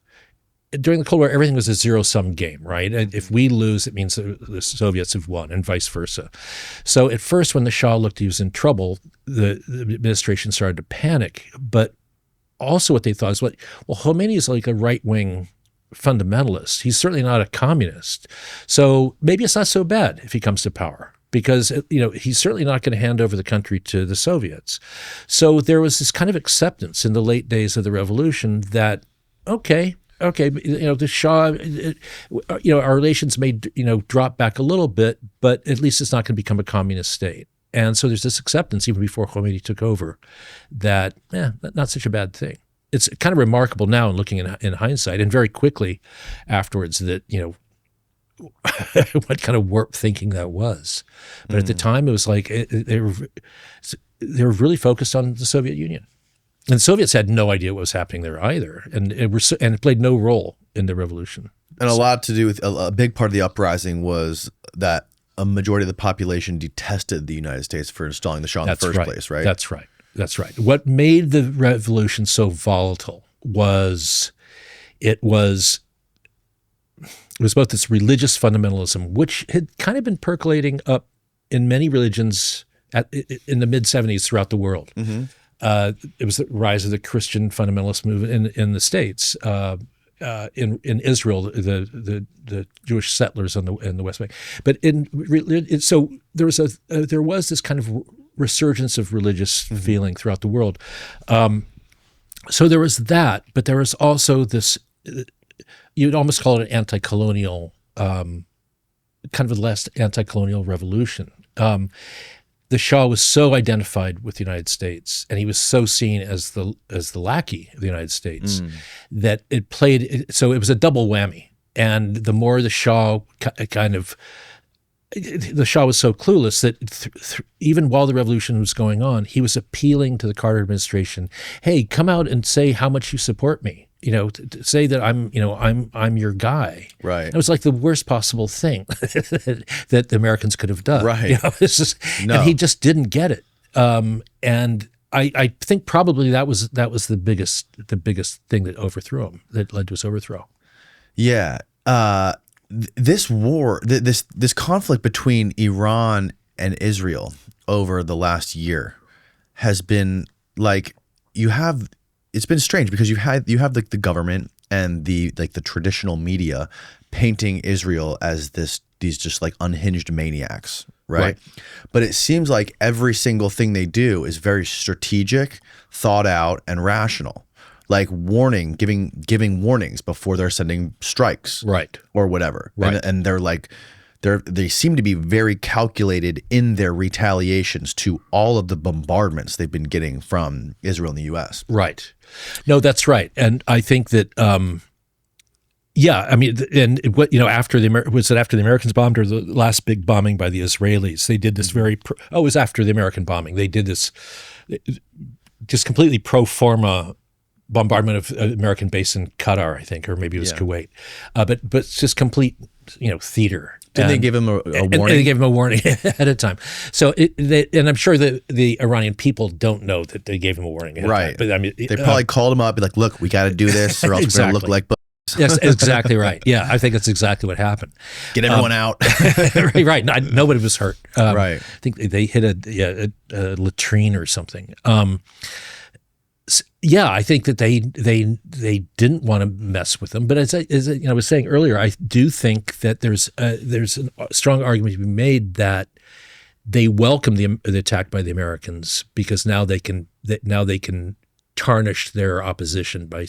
during the Cold War, everything was a zero-sum game, right? And if we lose, it means the Soviets have won, and vice versa. So at first, when the Shah looked he was in trouble, the administration started to panic. But also what they thought is, well, Khomeini is like a right-wing fundamentalist. He's certainly not a communist. So maybe it's not so bad if he comes to power, because he's certainly not going to hand over the country to the Soviets. So there was this kind of acceptance in the late days of the revolution that, okay, the Shah, our relations may drop back a little bit, but at least it's not going to become a communist state. And so there's this acceptance even before Khomeini took over that, not such a bad thing. It's kind of remarkable now in looking in hindsight, and very quickly afterwards, that what kind of warped thinking that was. But at the time, it was like they were really focused on the Soviet Union. And the Soviets had no idea what was happening there either, and it played no role in the revolution. And a lot to do with a big part of the uprising was that a majority of the population detested the United States for installing the Shah in the first place, right? That's right. What made the revolution so volatile was it was both this religious fundamentalism, which had kind of been percolating up in many religions in the mid-'70s throughout the world. Mm-hmm. It was the rise of the Christian fundamentalist movement in the States, in Israel, the Jewish settlers in the West Bank. But so there was this kind of resurgence of religious feeling throughout the world. So there was that, but there was also this. You'd almost call it an anti-colonial, kind of a less anti-colonial revolution. The Shah was so identified with the United States, and he was so seen as the lackey of the United States, that it was a double whammy. And the more the Shah the Shah was so clueless that even while the revolution was going on, he was appealing to the Carter administration, "Hey, come out and say how much you support me. To say that I'm your guy." Right. It was like the worst possible thing that the Americans could have done. Right. And he just didn't get it. And I think probably that was the biggest thing that overthrew him, that led to his overthrow. Yeah. This war, this conflict between Iran and Israel over the last year has been like, it's been strange because you have like the government and the traditional media painting Israel as these just like unhinged maniacs, right? But it seems like every single thing they do is very strategic, thought out, and rational. Like giving warnings before they're sending strikes, Right, or whatever, right. And they're like, they seem to be very calculated in their retaliations to all of the bombardments they've been getting from Israel and the U.S. Right. No, that's right, and I think that. Yeah, I mean, and what after was it after the Americans bombed or the last big bombing by the Israelis? They did this it was after the American bombing. They did this just completely pro forma bombardment of American base in Qatar, I think, or maybe it was Kuwait, but it's just complete theater. Did they give him a warning? And they gave him a warning ahead of time. So and I'm sure that the Iranian people don't know that they gave him a warning ahead of time. But I mean, they probably called him up, be like, "Look, we got to do this, or else we're going to look like." Yes, exactly right. Yeah, I think that's exactly what happened. Get everyone out. Right. Nobody was hurt. Right. I think they hit a latrine or something. I think that they didn't want to mess with them. But as I was saying earlier, I do think that there's a strong argument to be made that they welcome the attack by the Americans because now they can tarnish their opposition by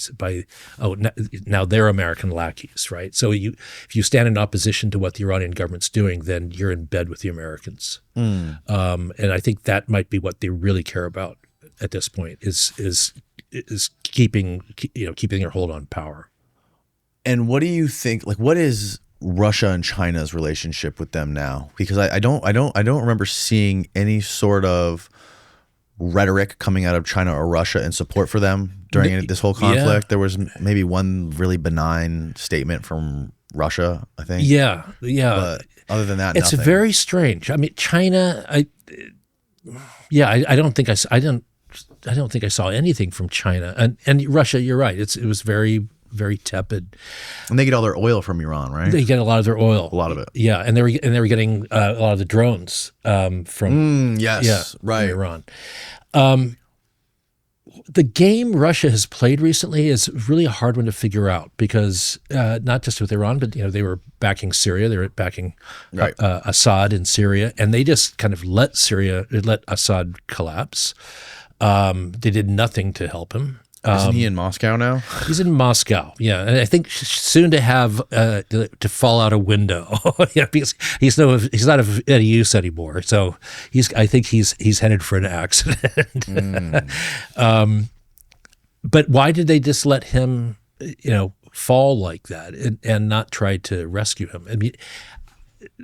now they're American lackeys, right? So if you stand in opposition to what the Iranian government's doing, then you're in bed with the Americans. And I think that might be what they really care about at this point is keeping their hold on power. And what do you think? Like, what is Russia and China's relationship with them now? Because I don't remember seeing any sort of rhetoric coming out of China or Russia in support for them during this whole conflict. There was maybe one really benign statement from Russia, I think. Yeah. But other than that, it's nothing. Very strange. I mean, China. I don't think I saw anything from China and Russia. You're right. It was very, very tepid. And they get all their oil from Iran, right? They get a lot of their oil. A lot of it. Yeah, and they were getting a lot of the drones from from Iran. The game Russia has played recently is really a hard one to figure out because not just with Iran, but they were backing Syria, they were backing Assad in Syria, and they just kind of let Assad collapse. They did nothing to help him. Isn't he in Moscow now? He's in Moscow, yeah, and I think soon to have to fall out a window, because he's not of any use anymore. So I think he's headed for an accident. But why did they just let him, fall like that and not try to rescue him? I mean,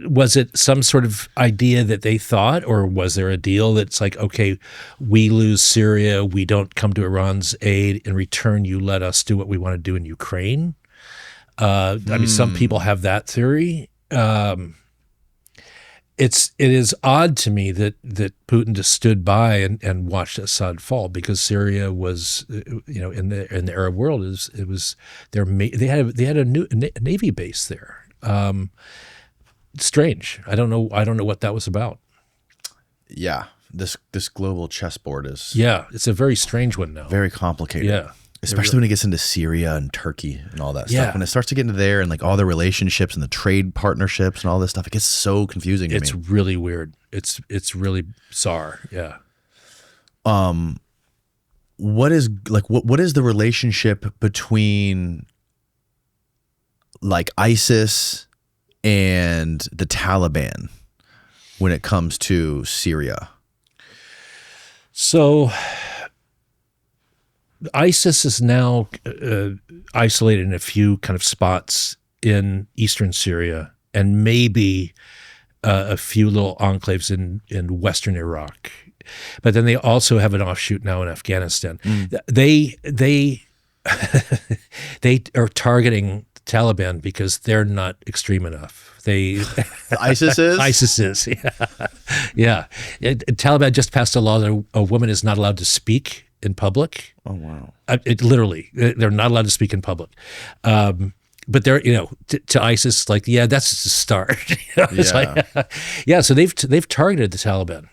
was it some sort of idea that they thought, or was there a deal that's like, okay, we lose Syria, we don't come to Iran's aid, in return you let us do what we want to do in Ukraine? I mean, some people have that theory. It is odd to me that Putin just stood by and watched Assad fall, because Syria was, in the Arab world, they had a new navy base there. Strange. I don't know what that was about. Yeah, this global chessboard is. Yeah, it's a very strange one now. Very complicated. Yeah, especially when it gets into Syria and Turkey and all that stuff. When it starts to get into there and like all the relationships and the trade partnerships and all this stuff, it gets so confusing to me. It's really weird. It's really bizarre. Yeah. What is the relationship between like ISIS and the Taliban when it comes to Syria? So ISIS is now isolated in a few kind of spots in eastern Syria, and maybe a few little enclaves in western Iraq. But then they also have an offshoot now in Afghanistan. They are targeting Taliban because they're not extreme enough. ISIS is? ISIS is, yeah. Taliban just passed a law that a woman is not allowed to speak in public. Oh, wow. Literally, they're not allowed to speak in public. But they're, to ISIS, like, that's just a start. It's like, so they've targeted the Taliban.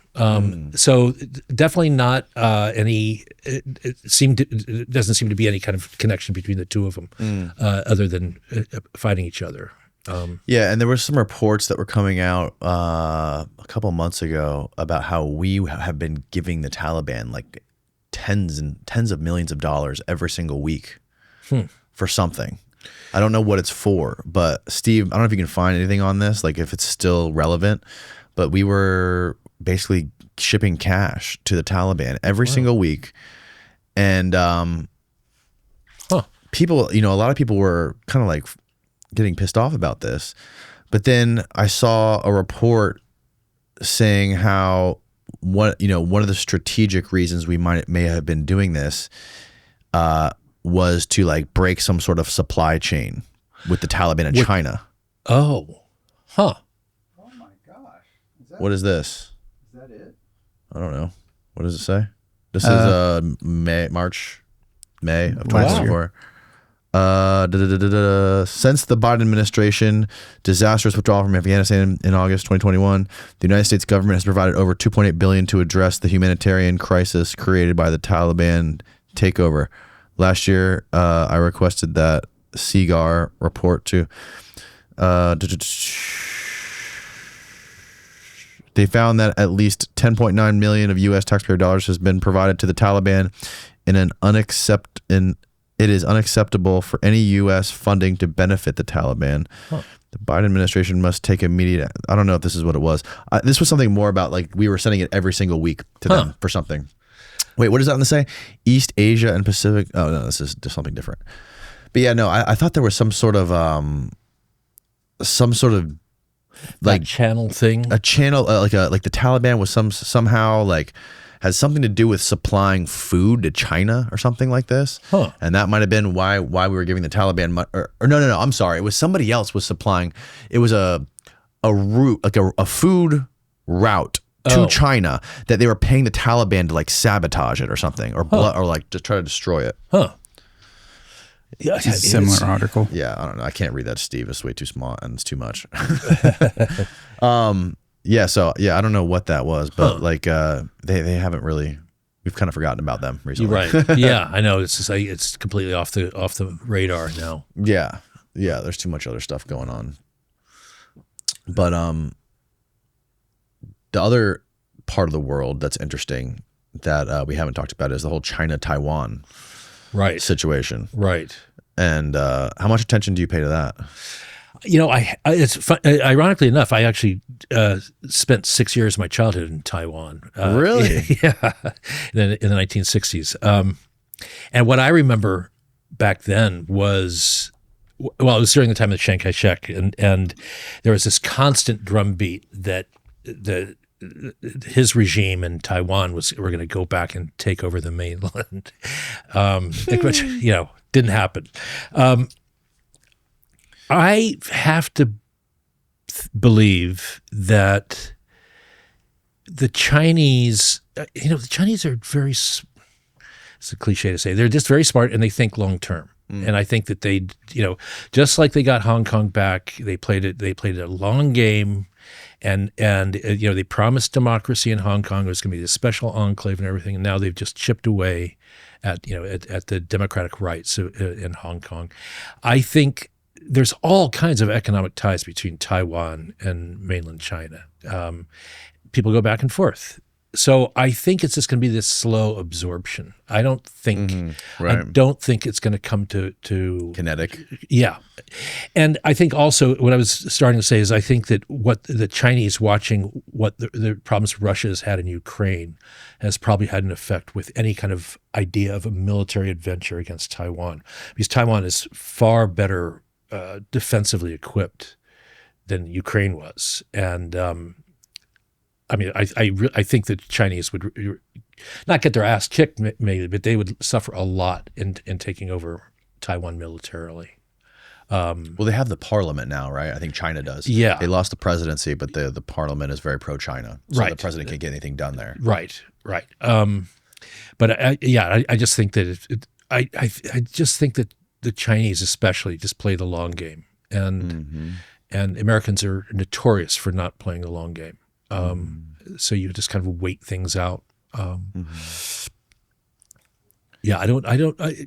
So definitely not any. It doesn't seem to be any kind of connection between the two of them, other than fighting each other. Yeah, and there were some reports that were coming out a couple months ago about how we have been giving the Taliban like tens of millions of dollars every single week for something. I don't know what it's for, but Steve, I don't know if you can find anything on this, like if it's still relevant, but we were basically shipping cash to the Taliban every single week. And people, a lot of people were kind of like getting pissed off about this. But then I saw a report saying how one of the strategic reasons we may have been doing this was to like break some sort of supply chain with the Taliban and China. Oh, huh. Oh my gosh. What is this? Is that it? I don't know. What does it say? This is March of 2024. Since the Biden administration disastrous withdrawal from Afghanistan in August 2021, the United States government has provided over $2.8 billion to address the humanitarian crisis created by the Taliban takeover. Last year, I requested that CIGAR report to. They found that at least 10.9 million of U.S. taxpayer dollars has been provided to the Taliban it is unacceptable for any U.S. funding to benefit the Taliban. Huh. The Biden administration must take immediate. I don't know if this is what it was. This was something more about like we were sending it every single week to them for something. Wait, what does that one say? East Asia and Pacific. Oh no, this is just something different. But yeah, no, I thought there was some sort of like channel thing. A channel like the Taliban was somehow like has something to do with supplying food to China or something like this. Huh. And that might have been why we were giving the Taliban or no, I'm sorry. It was somebody else was supplying. It was a route, like a food route to China that they were paying the Taliban to like sabotage it or something or like to try to destroy it. Huh. Yeah, it's a similar article. Yeah, I don't know. I can't read that, Steve. It's way too small and it's too much. Yeah, so I don't know what that was, but like they haven't really. We've kind of forgotten about them recently. Right? Yeah, I know. It's just like, it's completely off the radar now. Yeah. There's too much other stuff going on. But the other part of the world that's interesting that we haven't talked about is the whole China-Taiwan situation. Right. And how much attention do you pay to that? It's fun, ironically enough, I actually spent 6 years of my childhood in Taiwan. Really? Yeah, in the 1960s. And what I remember back then was, it was during the time of Chiang Kai-shek, and there was this constant drumbeat that his regime in Taiwan were going to go back and take over the mainland, which didn't happen. I have to believe that the Chinese, the Chinese are very, it's a cliche to say, they're just very smart and they think long term. And I think that they, just like they got Hong Kong back, they played a long game, and they promised democracy in Hong Kong. It was going to be this special enclave and everything, and now they've just chipped away at the democratic rights in Hong Kong. I think there's all kinds of economic ties between Taiwan and mainland China. People go back and forth. So I think it's just going to be this slow absorption. I don't think it's going to come to kinetic. Yeah. And I think also what I was starting to say is I think that what the Chinese watching what the problems Russia has had in Ukraine has probably had an effect with any kind of idea of a military adventure against Taiwan, because Taiwan is far better defensively equipped than Ukraine was. And I think that Chinese would not get their ass kicked, maybe, but they would suffer a lot in taking over Taiwan militarily. Well, they have the parliament now, right? I think China does. Yeah. They lost the presidency, but the parliament is very pro-China. So the president can't get anything done there. Right. But I just think that I just think that the Chinese especially just play the long game. And Americans are notorious for not playing the long game. So you just kind of wait things out. Yeah,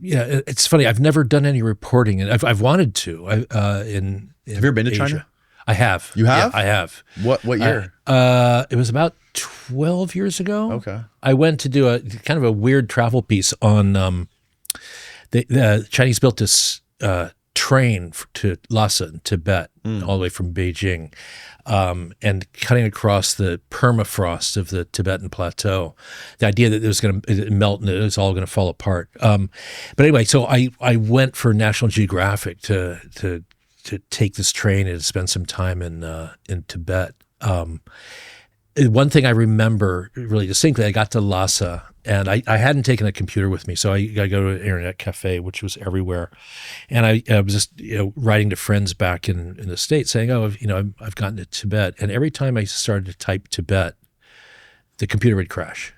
yeah, it's funny. I've never done any reporting, and I've wanted to. In Have you ever been to Asia. China? I have. You have? Yeah, I have. What year? It was about 12 years ago. Okay. I went to do a kind of a weird travel piece on the Chinese built this train to Lhasa in Tibet, all the way from Beijing, and cutting across the permafrost of the Tibetan plateau. The idea that it was going to melt and it was all going to fall apart. But anyway, so I went for National Geographic to take this train and spend some time in Tibet. One thing I remember really distinctly, I got to Lhasa, and I hadn't taken a computer with me, so I got to go to an internet cafe, which was everywhere. And I was just writing to friends back in the States saying, oh, I've gotten to Tibet. And every time I started to type Tibet, the computer would crash.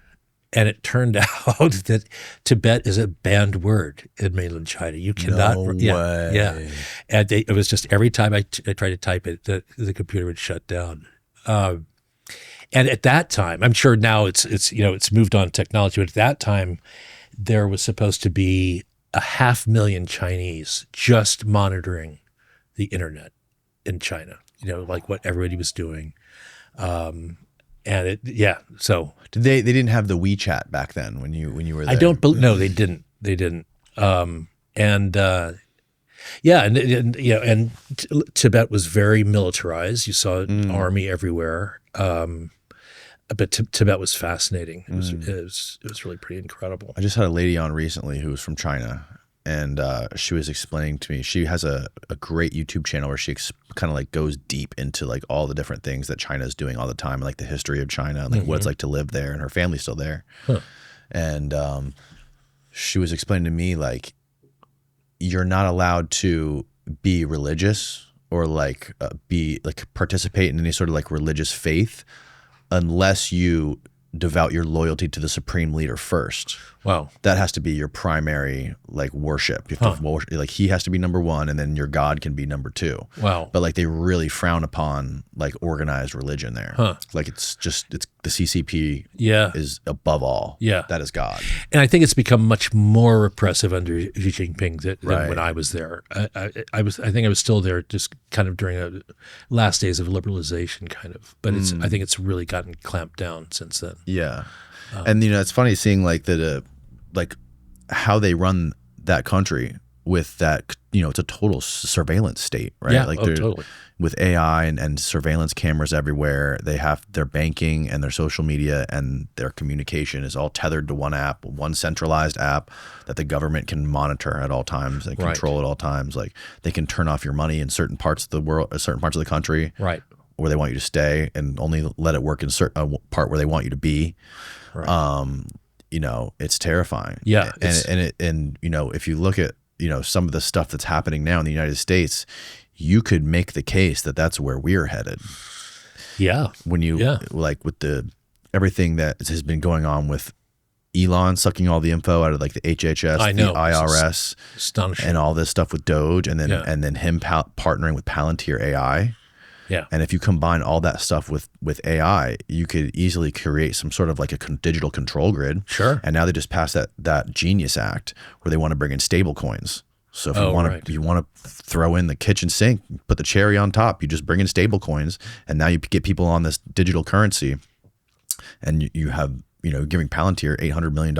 And it turned out that Tibet is a banned word in mainland China. You cannot. No way. Yeah. And it was just every time I tried to type it, the computer would shut down. And at that time, I'm sure now it's moved on technology, but at that time, there was supposed to be 500,000 Chinese just monitoring the internet in China. Like what everybody was doing. So They didn't have the WeChat back then when you were there? No, they didn't. They didn't. And Tibet was very militarized. You saw an army everywhere. But Tibet was fascinating. It was really pretty incredible. I just had a lady on recently who was from China, and she was explaining to me. She has a great YouTube channel where she kind of like goes deep into like all the different things that China is doing all the time, like the history of China, and like what it's like to live there, and her family's still there. Huh. And she was explaining to me like, you're not allowed to be religious or like participate in any sort of like religious faith unless you devout your loyalty to the supreme leader first. Wow. That has to be your primary like worship. You have to worship, like he has to be number one, and then your God can be number two. Wow. But like they really frown upon like organized religion there. Like it's the CCP is above all. Yeah. That is God. And I think it's become much more repressive under Xi Jinping than when I was there. I think I was still there just kind of during the last days of liberalization kind of. But I think it's really gotten clamped down since then. Yeah. And it's funny seeing like like how they run that country with that, it's a total surveillance state, right? Yeah, like totally. With AI and surveillance cameras everywhere, they have their banking and their social media and their communication is all tethered to one app, one centralized app that the government can monitor at all times and control at all times. Like they can turn off your money in certain parts of the world, certain parts of the country, right, where they want you to stay, and only let it work in certain part where they want you to be. Right. It's terrifying. Yeah. And if you look at, some of the stuff that's happening now in the United States, you could make the case that that's where we're headed. Yeah. When you like with everything that has been going on with Elon sucking all the info out of like the HHS, the IRS, astonishing, and all this stuff with Doge, and then him partnering with Palantir AI. Yeah. And if you combine all that stuff with AI, you could easily create some sort of like a digital control grid. Sure. And now they just passed that Genius Act where they want to bring in stable coins. So if you want to throw in the kitchen sink, put the cherry on top, you just bring in stable coins, and now you get people on this digital currency, and you have, giving Palantir $800 million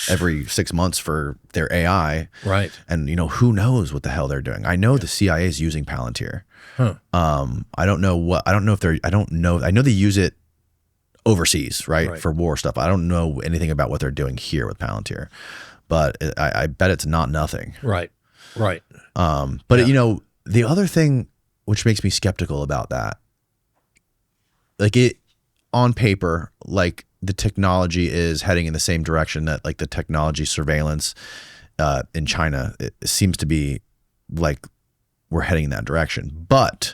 every 6 months for their AI. Right. And who knows what the hell they're doing. I know the CIA is using Palantir. Huh. I know they use it overseas, right? For war stuff. I don't know anything about what they're doing here with Palantir, but I bet it's not nothing. Right. But the other thing which makes me skeptical about that, like it on paper, like the technology is heading in the same direction that like the technology surveillance in China, it seems to be like we're heading in that direction. But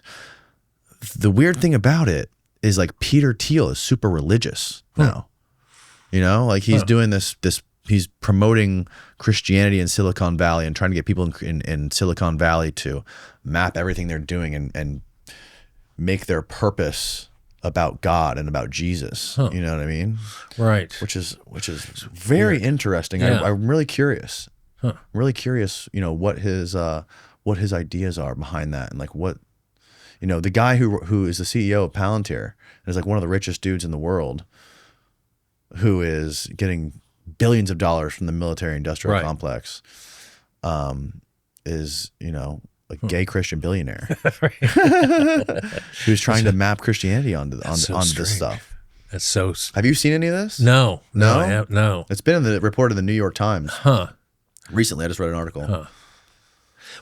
the weird thing about it is like Peter Thiel is super religious now. Like he's doing this, he's promoting Christianity in Silicon Valley and trying to get people in Silicon Valley to map everything they're doing and make their purpose about God and about Jesus. Huh. You know what I mean? Right. Which is very interesting. Yeah. I'm really curious. Huh. I'm really curious, what his ideas are behind that, and like what, the guy who is the CEO of Palantir and is like one of the richest dudes in the world, who is getting billions of dollars from the military industrial Right. complex, is a gay Christian billionaire who's trying to map Christianity onto this stuff. That's so. Have you seen any of this? No. No? No. It's been in the report of the New York Times. Huh. Recently, I just read an article. Huh.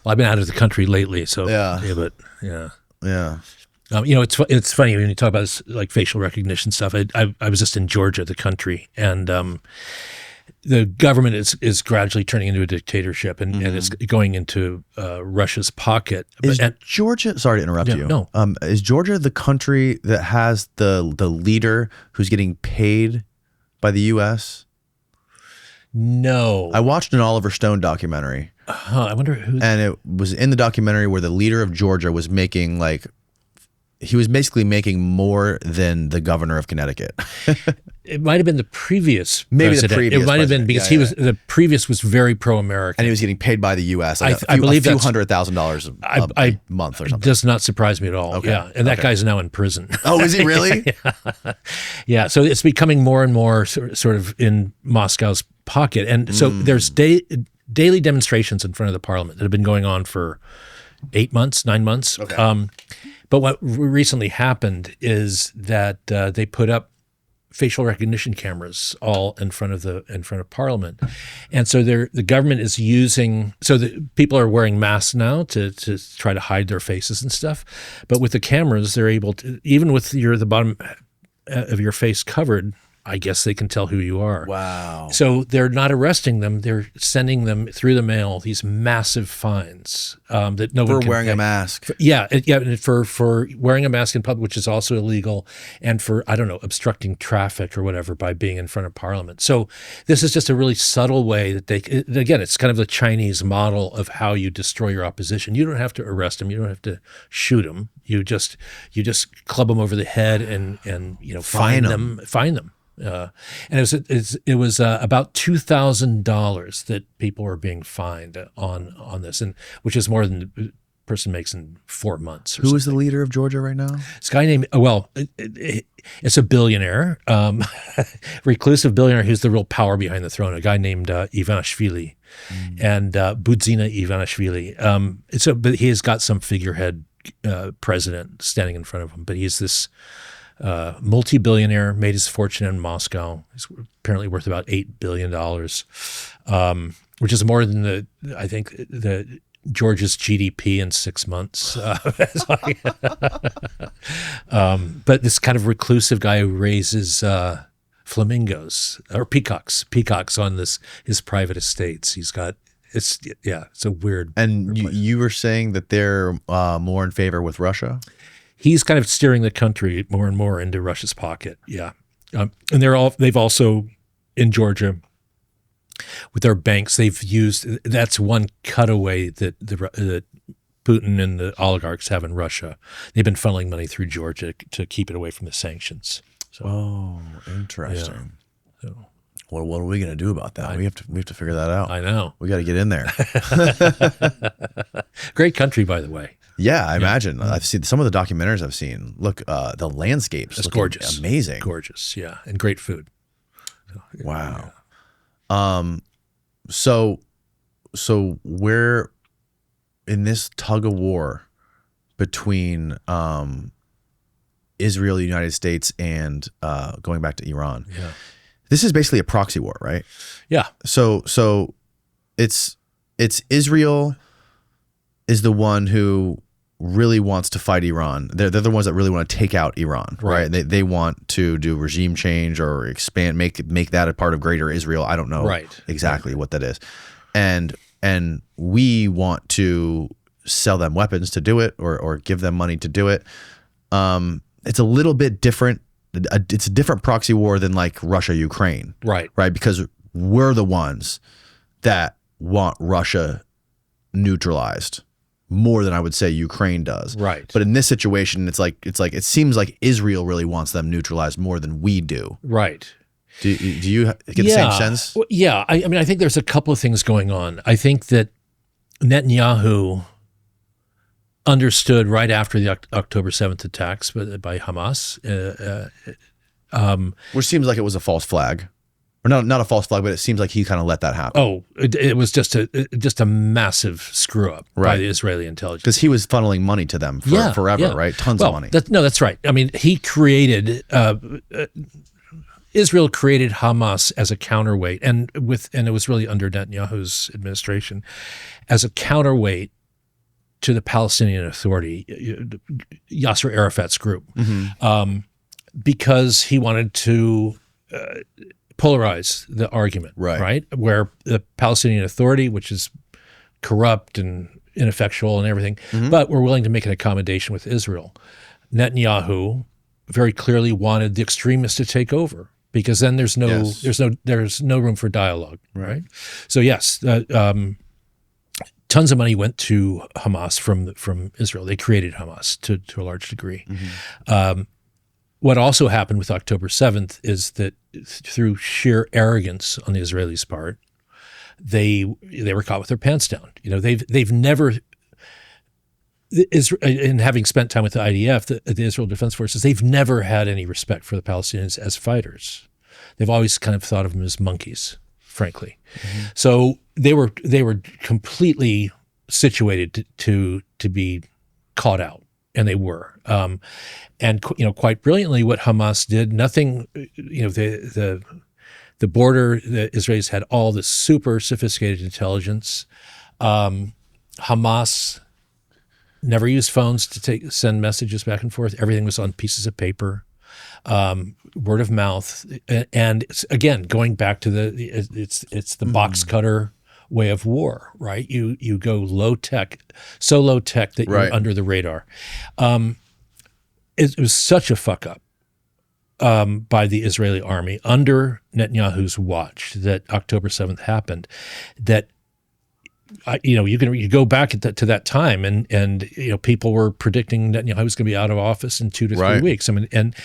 Well, I've been out of the country lately, so Yeah. but yeah. Yeah. It's funny when you talk about this, like facial recognition stuff. I was just in Georgia, the country, and the government is gradually turning into a dictatorship, and it's going into Russia's pocket. Is Georgia? Sorry to interrupt you. No. Is Georgia the country that has the leader who's getting paid by the U.S.? No. I watched an Oliver Stone documentary. I wonder who. And it was in the documentary where the leader of Georgia was making he was basically making more than the governor of Connecticut. It might have been the previous Maybe president. the previous It might have been president. because the previous was very pro-American. And he was getting paid by the U.S. I I believe a few that's- $100,000 a month or something. Does not surprise me at all. Okay. Yeah, and that guy's now in prison. Oh, is he really? Yeah, so it's becoming more and more sort of in Moscow's pocket, and so there's daily demonstrations in front of the parliament that have been going on for 9 months. Okay. But what recently happened is that they put up facial recognition cameras all in front of Parliament, and so the government is using. So the people are wearing masks now to try to hide their faces and stuff, but with the cameras, they're able to, even with the bottom of your face covered, I guess they can tell who you are. Wow. So they're not arresting them; they're sending them through the mail these massive fines that no one For can wearing pay. a mask. For wearing a mask in public, which is also illegal, and for obstructing traffic or whatever by being in front of Parliament. So this is just a really subtle way that again, it's kind of the Chinese model of how you destroy your opposition. You don't have to arrest them, you don't have to shoot them. You just club them over the head and fine them. And it was about $2,000 that people were being fined on this, and which is more than the person makes in 4 months. Who is the leader of Georgia right now? This guy named it's a billionaire, reclusive billionaire who's the real power behind the throne. A guy named Ivanishvili, and Budzina Ivanishvili. But he has got some figurehead president standing in front of him. But he's this multi-billionaire, made his fortune in Moscow. He's apparently worth about $8 billion, which is more than the Georgia's GDP in 6 months. But this kind of reclusive guy who raises flamingos or peacocks on his private estates. He's got it's a weird. And you were saying that they're more in favor with Russia? He's kind of steering the country more and more into Russia's pocket. Yeah. And they've also in Georgia with their banks, they've used, that's one cutaway that Putin and the oligarchs have in Russia. They've been funneling money through Georgia to keep it away from the sanctions. So, oh, interesting. Yeah. So, well, what are we going to do about that? We have to figure that out. I know. We got to get in there. Great country, by the way. Yeah, I imagine. I've seen some of the documentaries I've seen. Look, the landscapes It's look gorgeous. amazing. Gorgeous, yeah. And great food. Wow. So we're in this tug of war between Israel, the United States, and going back to Iran. Yeah. This is basically a proxy war, right? Yeah. So it's Israel is the one who really wants to fight Iran. They're the ones that really want to take out Iran, right? They want to do regime change or expand, make that a part of greater Israel. I don't know exactly what that is. And we want to sell them weapons to do it or give them money to do it. It's a little bit different. It's a different proxy war than like Russia, Ukraine. Right. Right. Because we're the ones that want Russia neutralized. more than I would say Ukraine does. Right. But in this situation, it seems like Israel really wants them neutralized more than we do. Right. Do you get the same sense? Well, yeah. I mean, I think there's a couple of things going on. I think that Netanyahu understood right after the October 7th attacks by Hamas, Which seems like it was a false flag. Or not a false flag, but it seems like he kind of let that happen. Oh, it was just a massive screw up by the Israeli intelligence. Because he was funneling money to them forever, right? Tons of money. That's right. I mean, he created Israel created Hamas as a counterweight, and it was really under Netanyahu's administration as a counterweight to the Palestinian Authority, Yasser Arafat's group, because he wanted to polarize the argument, right? Where the Palestinian Authority, which is corrupt and ineffectual and everything, but we're willing to make an accommodation with Israel. Netanyahu very clearly wanted the extremists to take over, because then there's no room for dialogue, right? So yes, tons of money went to Hamas from Israel. They created Hamas to a large degree. What also happened with October 7th is that through sheer arrogance on the Israelis' part, they were caught with their pants down. You know, they've never, and having spent time with the IDF, the Israel Defense Forces, they've never had any respect for the Palestinians as fighters. They've always kind of thought of them as monkeys, frankly. So they were completely situated to be caught out. And they were, and quite brilliantly, what Hamas did. Nothing, the border. The Israelis had all this super sophisticated intelligence. Hamas never used phones to send messages back and forth. Everything was on pieces of paper, word of mouth, and it's, again, going back to it's the box cutter way of war, right? You go low tech, so low tech that you're under the radar. It was such a fuck up by the Israeli army under Netanyahu's watch that October 7th happened. That you go back to that time, and people were predicting Netanyahu was going to be out of office in 2 to 3 weeks. I mean, and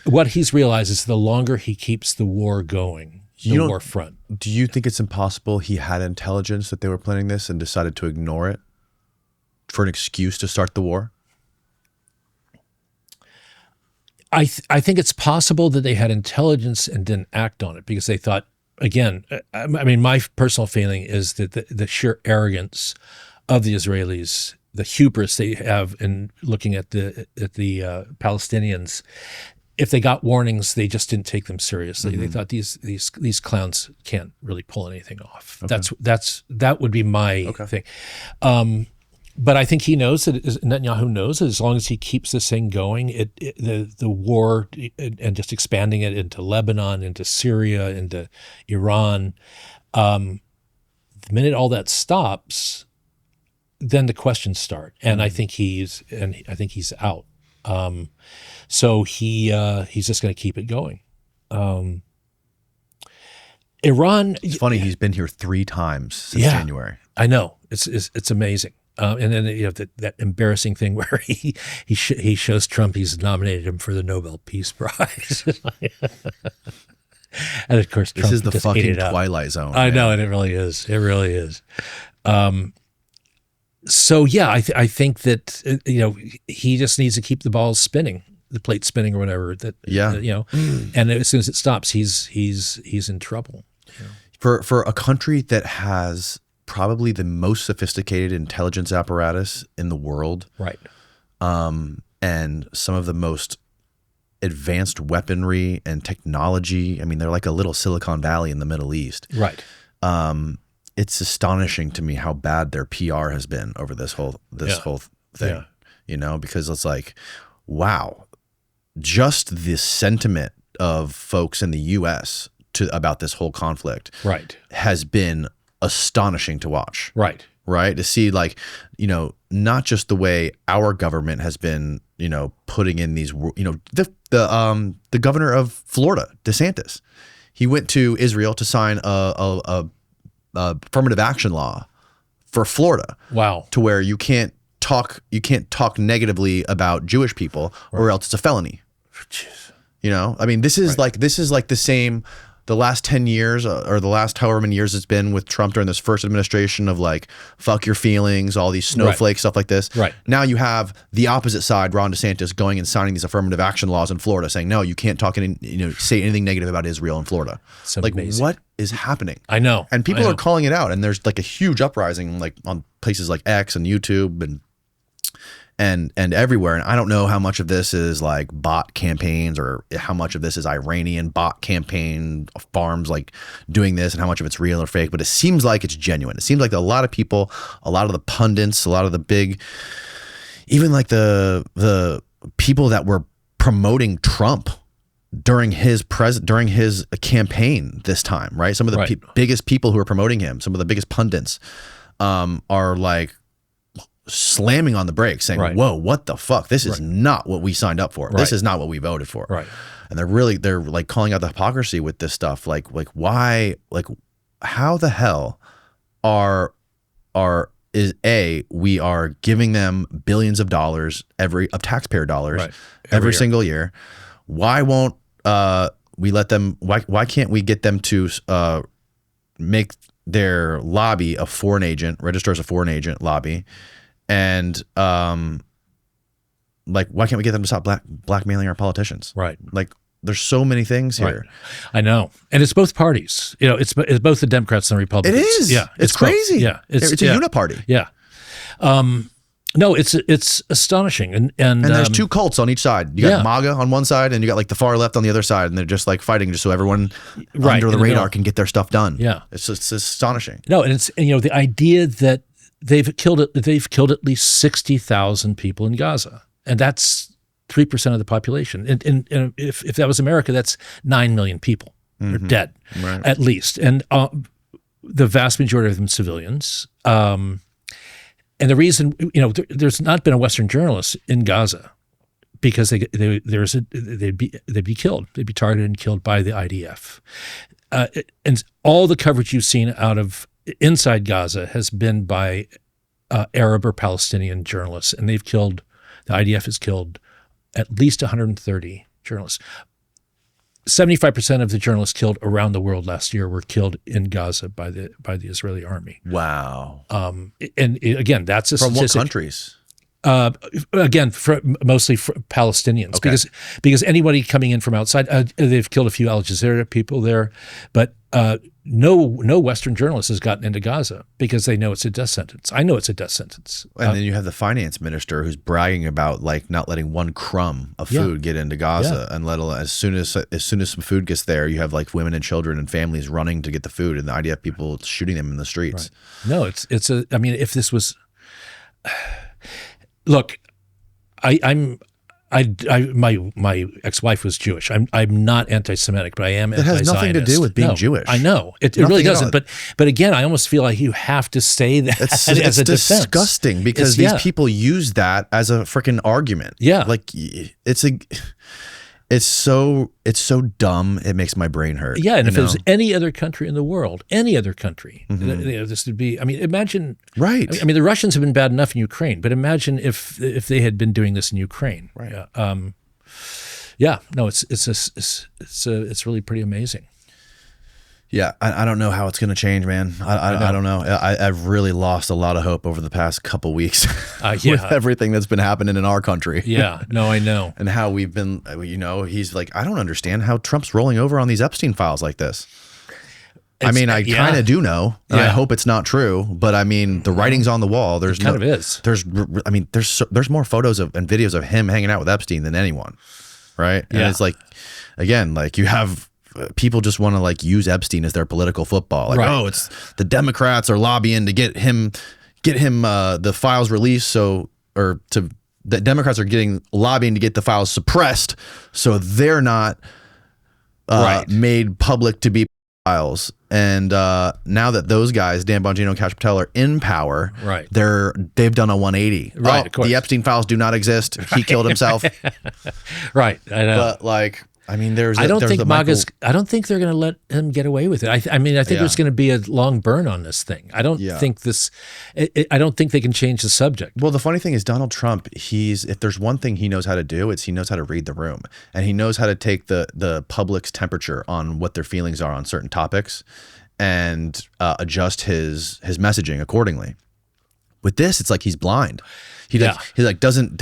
what he's realized is the longer he keeps the war going, the war front. Do you think it's impossible he had intelligence that they were planning this and decided to ignore it for an excuse to start the war? I think it's possible that they had intelligence and didn't act on it because they thought, again, I mean, my personal feeling is that the sheer arrogance of the Israelis, the hubris they have in looking at the Palestinians, if they got warnings, they just didn't take them seriously. They thought these clowns can't really pull anything off. Okay. That would be my thing. But I think he knows that Netanyahu knows that as long as he keeps this thing going, the war and just expanding it into Lebanon, into Syria, into Iran, the minute all that stops, then the questions start, and I think he's out. So he's just going to keep it going. Iran. It's funny. He's been here 3 times since January. I know. It's amazing. And then that embarrassing thing where he shows Trump he's nominated him for the Nobel Peace Prize. And of course, Trump this is the just fucking Twilight Zone. I know, and it really is. It really is. So yeah, I think that he just needs to keep the ball spinning, the plate spinning or whatever. And as soon as it stops, he's in trouble. For a country that has probably the most sophisticated intelligence apparatus in the world, right? And some of the most advanced weaponry and technology. I mean, they're like a little Silicon Valley in the Middle East, right? It's astonishing to me how bad their PR has been over this whole thing. Because it's like, wow, just the sentiment of folks in the U.S. about this whole conflict, has been astonishing to watch. Right. To see, not just the way our government has been, putting in these, the governor of Florida, DeSantis, he went to Israel to sign a affirmative action law for Florida. Wow. To where you can't talk negatively about Jewish people, or else it's a felony. Jeez. You know, I mean, this is like the same. The last 10 years or the last however many years it's been with Trump during this first administration of like, fuck your feelings, all these snowflakes, stuff like this. Right. Now you have the opposite side, Ron DeSantis, going and signing these affirmative action laws in Florida saying, no, you can't talk say anything negative about Israel in Florida. So like amazing. What is happening? I know. And people are calling it out, and there's like a huge uprising like on places like X and YouTube and everywhere. And I don't know how much of this is like bot campaigns or how much of this is Iranian bot campaign farms like doing this and how much of it's real or fake, but it seems like it's genuine. It seems like a lot of people, a lot of the pundits, a lot of the big, even like the people that were promoting Trump during his campaign this time, right? Some of the biggest people who are promoting him, some of the biggest pundits are like slamming on the brakes saying, whoa, what the fuck? This is not what we signed up for. This is not what we voted for. Right. And they're like calling out the hypocrisy with this stuff. Like why, like how the hell we are giving them billions of dollars of taxpayer dollars every single year. Why won't we let them, why can't we get them to make their lobby a foreign agent, register as a foreign agent lobby? And like, why can't we get them to stop blackmailing our politicians? Right. Like, there's so many things here. Right. I know, and it's both parties. You know, it's both the Democrats and the Republicans. It is. Yeah, it's crazy. Both. Yeah, it's a uniparty. Yeah. No, it's astonishing, and there's two cults on each side. You got MAGA on one side, and you got like the far left on the other side, and they're just like fighting just so everyone under the radar can get their stuff done. Yeah, it's astonishing. No, and it's the idea that they've killed at least 60,000 people in Gaza, and that's 3% of the population. And if that was America, that's 9 million people are dead, at least, and the vast majority of them civilians. And the reason, there's not been a Western journalist in Gaza because they'd be killed. They'd be targeted and killed by the IDF. And all the coverage you've seen out of inside Gaza has been by Arab or Palestinian journalists, and the IDF has killed at least 130 journalists. 75% of the journalists killed around the world last year were killed in Gaza by the Israeli army. Wow. And again, that's a from statistic. what countries? Again, mostly Palestinians, Okay. because anybody coming in from outside, they've killed a few Al Jazeera people there, but no Western journalist has gotten into Gaza because they know it's a death sentence. I know it's a death sentence. And then you have the finance minister who's bragging about like not letting one crumb of food get into Gaza, and let alone as soon as some food gets there, you have like women and children and families running to get the food, and the IDF people shooting them in the streets. Right. No, I mean, if this was. Look, my ex-wife was Jewish. I'm not anti-Semitic, but I am anti-Zionist. It has nothing to do with being Jewish. I know it really doesn't. But again, I almost feel like you have to say that as a defense. It's disgusting because these people use that as a freaking argument. Yeah, like it's so dumb. It makes my brain hurt. Yeah, and if it was any other country in the world, this would be. I mean, imagine. Right. I mean, the Russians have been bad enough in Ukraine, but imagine if they had been doing this in Ukraine. Right. No, it's really pretty amazing. Yeah, I don't know how it's going to change, man. I don't know. I've really lost a lot of hope over the past couple weeks with everything that's been happening in our country. Yeah, no, I know. And how we've been, he's like, I don't understand how Trump's rolling over on these Epstein files like this. I mean, I kind of do know, and I hope it's not true, but I mean, the writing's on the wall. There's more photos and videos of him hanging out with Epstein than anyone, right? And it's like, again, like you have people just want to like use Epstein as their political football. Like, oh, it's the Democrats are lobbying to get him the files released. The Democrats are lobbying to get the files suppressed, so they're not made public to be files. And now that those guys, Dan Bongino and Kash Patel, are in power, they've done a 180. Right, of course. The Epstein files do not exist. He killed himself. Right, I know. But like, I mean, I I don't think they're going to let him get away with it. I think there's going to be a long burn on this thing. I don't think I don't think they can change the subject. Well, the funny thing is Donald Trump, if there's one thing he knows how to do, it's he knows how to read the room, and he knows how to take the public's temperature on what their feelings are on certain topics and adjust his messaging accordingly. With this, it's like he's blind. He doesn't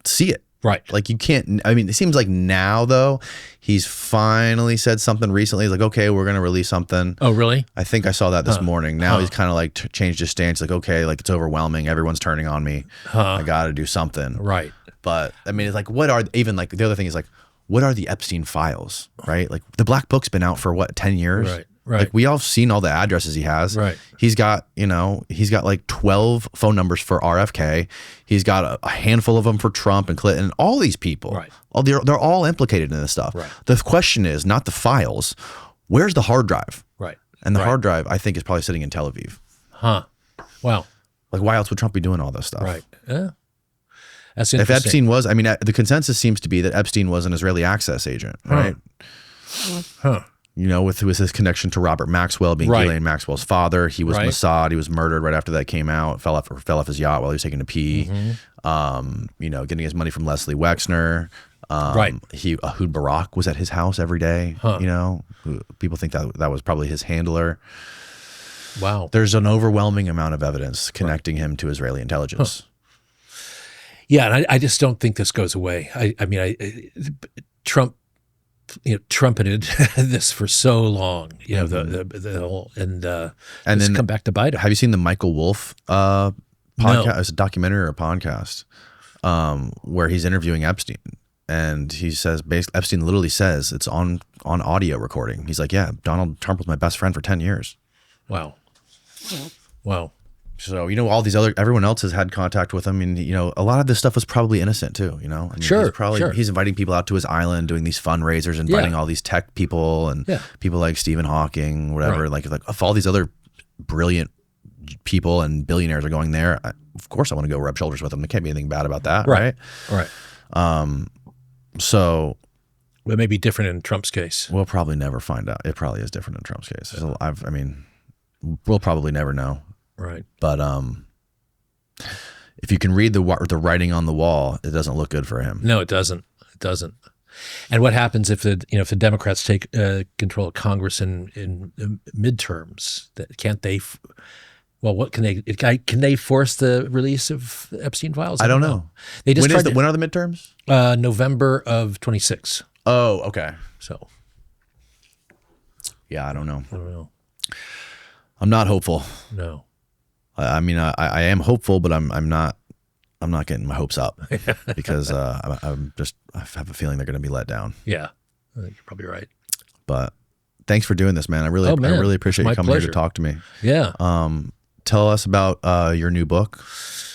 see it. Right. Like you can't, I mean, it seems like now though, he's finally said something recently. He's like, okay, we're going to release something. Oh, really? I think I saw that this morning. Now he's kind of like changed his stance. Like, okay, like it's overwhelming. Everyone's turning on me. I got to do something. Right. But I mean, it's like, the other thing is like, what are the Epstein files, right? Like the black book's been out for what, 10 years? Right. Right. Like we all seen all the addresses he has. Right. He's got like 12 phone numbers for RFK. He's got a handful of them for Trump and Clinton. All these people. Right. They're all implicated in this stuff. Right. The question is not the files. Where's the hard drive? Right. And the hard drive, I think, is probably sitting in Tel Aviv. Huh. Wow. Like, why else would Trump be doing all this stuff? Right. Yeah. That's If interesting. Epstein was, I mean, the consensus seems to be that Epstein was an Israeli access agent, right? Huh. You know, with his connection to Robert Maxwell being Ghislaine Maxwell's father. He was Mossad. He was murdered right after that came out. Fell off his yacht while he was taking a pee. You know, getting his money from Leslie Wexner. Ehud Barak was at his house every day. You know, people think that was probably his handler. Wow. There's an overwhelming amount of evidence connecting him to Israeli intelligence. Yeah, and I just don't think this goes away. I mean, Trump, trumpeted this for so long. You know, the whole and then come back to bite him. Have you seen the Michael Wolff podcast? No. It's a documentary or a podcast where he's interviewing Epstein, and he says basically Epstein literally says it's on audio recording. He's like, yeah, Donald Trump was my best friend for 10 years. Wow. Wow. So, everyone else has had contact with him. And, a lot of this stuff was probably innocent too, I mean, Sure. He's inviting people out to his island, doing these fundraisers, inviting all these tech people and people like Stephen Hawking, whatever, like if all these other brilliant people and billionaires are going there, of course I want to go rub shoulders with them. There can't be anything bad about that. Right. So. It may be different in Trump's case. We'll probably never find out. It probably is different in Trump's case. So we'll probably never know. Right. But if you can read the writing on the wall, it doesn't look good for him. No, it doesn't. It doesn't. And what happens if the Democrats take control of Congress in midterms? Can't they? Well, what can they? Can they force the release of Epstein files? I don't know. They just when are the midterms? November of 26. Oh, okay. So. Yeah, I don't know. I don't know. I'm not hopeful. No. I mean, I am hopeful, but I'm not getting my hopes up because I have a feeling they're going to be let down. Yeah, I think you're probably right. But thanks for doing this, man. I really appreciate you coming here to talk to me. Yeah. Tell us about your new book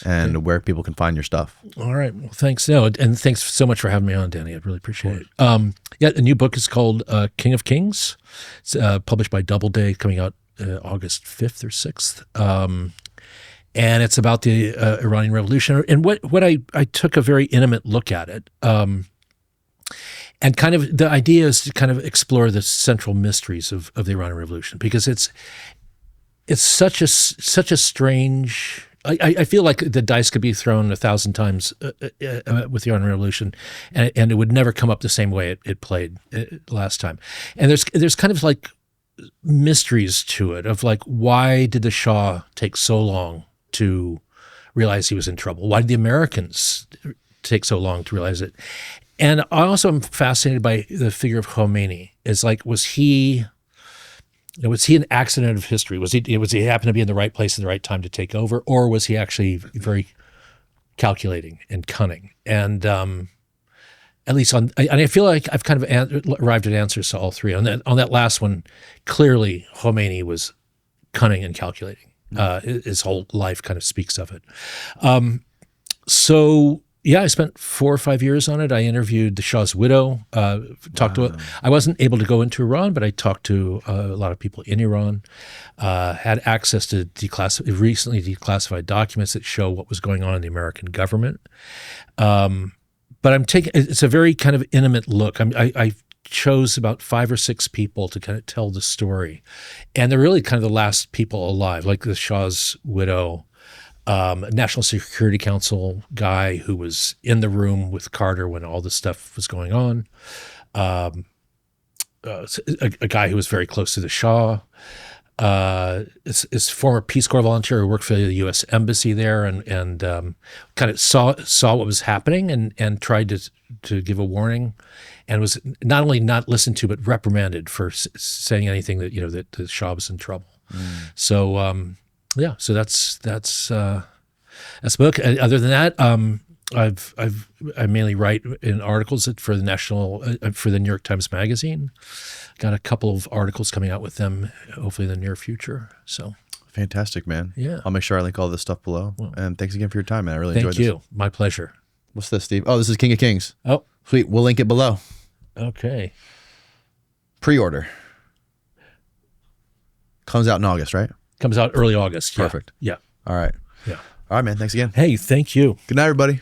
and where people can find your stuff. All right. Well, thanks. No, and thanks so much for having me on, Danny. I really appreciate it. The new book is called King of Kings. It's published by Doubleday, coming out August 5th or 6th. And it's about the Iranian Revolution. And what I took a very intimate look at it. And kind of the idea is to kind of explore the central mysteries of the Iranian Revolution, because it's such a strange. I feel like the dice could be thrown 1,000 times with the Iranian Revolution, and it would never come up the same way it played last time. And there's kind of like mysteries to it of like, why did the Shah take so long to realize he was in trouble? Why did the Americans take so long to realize it? And I also am fascinated by the figure of Khomeini. It's like, was he an accident of history? Was he happen to be in the right place at the right time to take over, or was he actually very calculating and cunning? And at least I feel like I've kind of arrived at answers to all three. On that last one, clearly Khomeini was cunning and calculating. His whole life kind of speaks of it. So yeah, I spent 4 or 5 years on it. I interviewed the Shah's widow. I wasn't able to go into Iran, but I talked to a lot of people in Iran. Had access to recently declassified documents that show what was going on in the American government. but it's a very kind of intimate look. I chose about 5 or 6 people to kind of tell the story, and they're really kind of the last people alive, like the Shah's widow, National Security Council guy who was in the room with Carter when all this stuff was going on, a guy who was very close to the Shah, his former Peace Corps volunteer who worked for the U.S. Embassy there, and kind of saw what was happening and tried to give a warning, and was not only not listened to but reprimanded for saying anything that that the Shah was in trouble. So so that's the book. Other than that, I mainly write in articles for the New York Times Magazine. Got a couple of articles coming out with them, hopefully in the near future. So fantastic, man. Yeah, I'll make sure I link all this stuff below. Well, and thanks again for your time, man. I really enjoyed this. Thank you. My pleasure. What's this, Steve? Oh, this is King of Kings. Oh, sweet. We'll link it below. Okay. Pre-order. Comes out in August, right? Comes out early August. Perfect. Yeah. All right. Yeah. All right, man. Thanks again. Hey, thank you. Good night, everybody.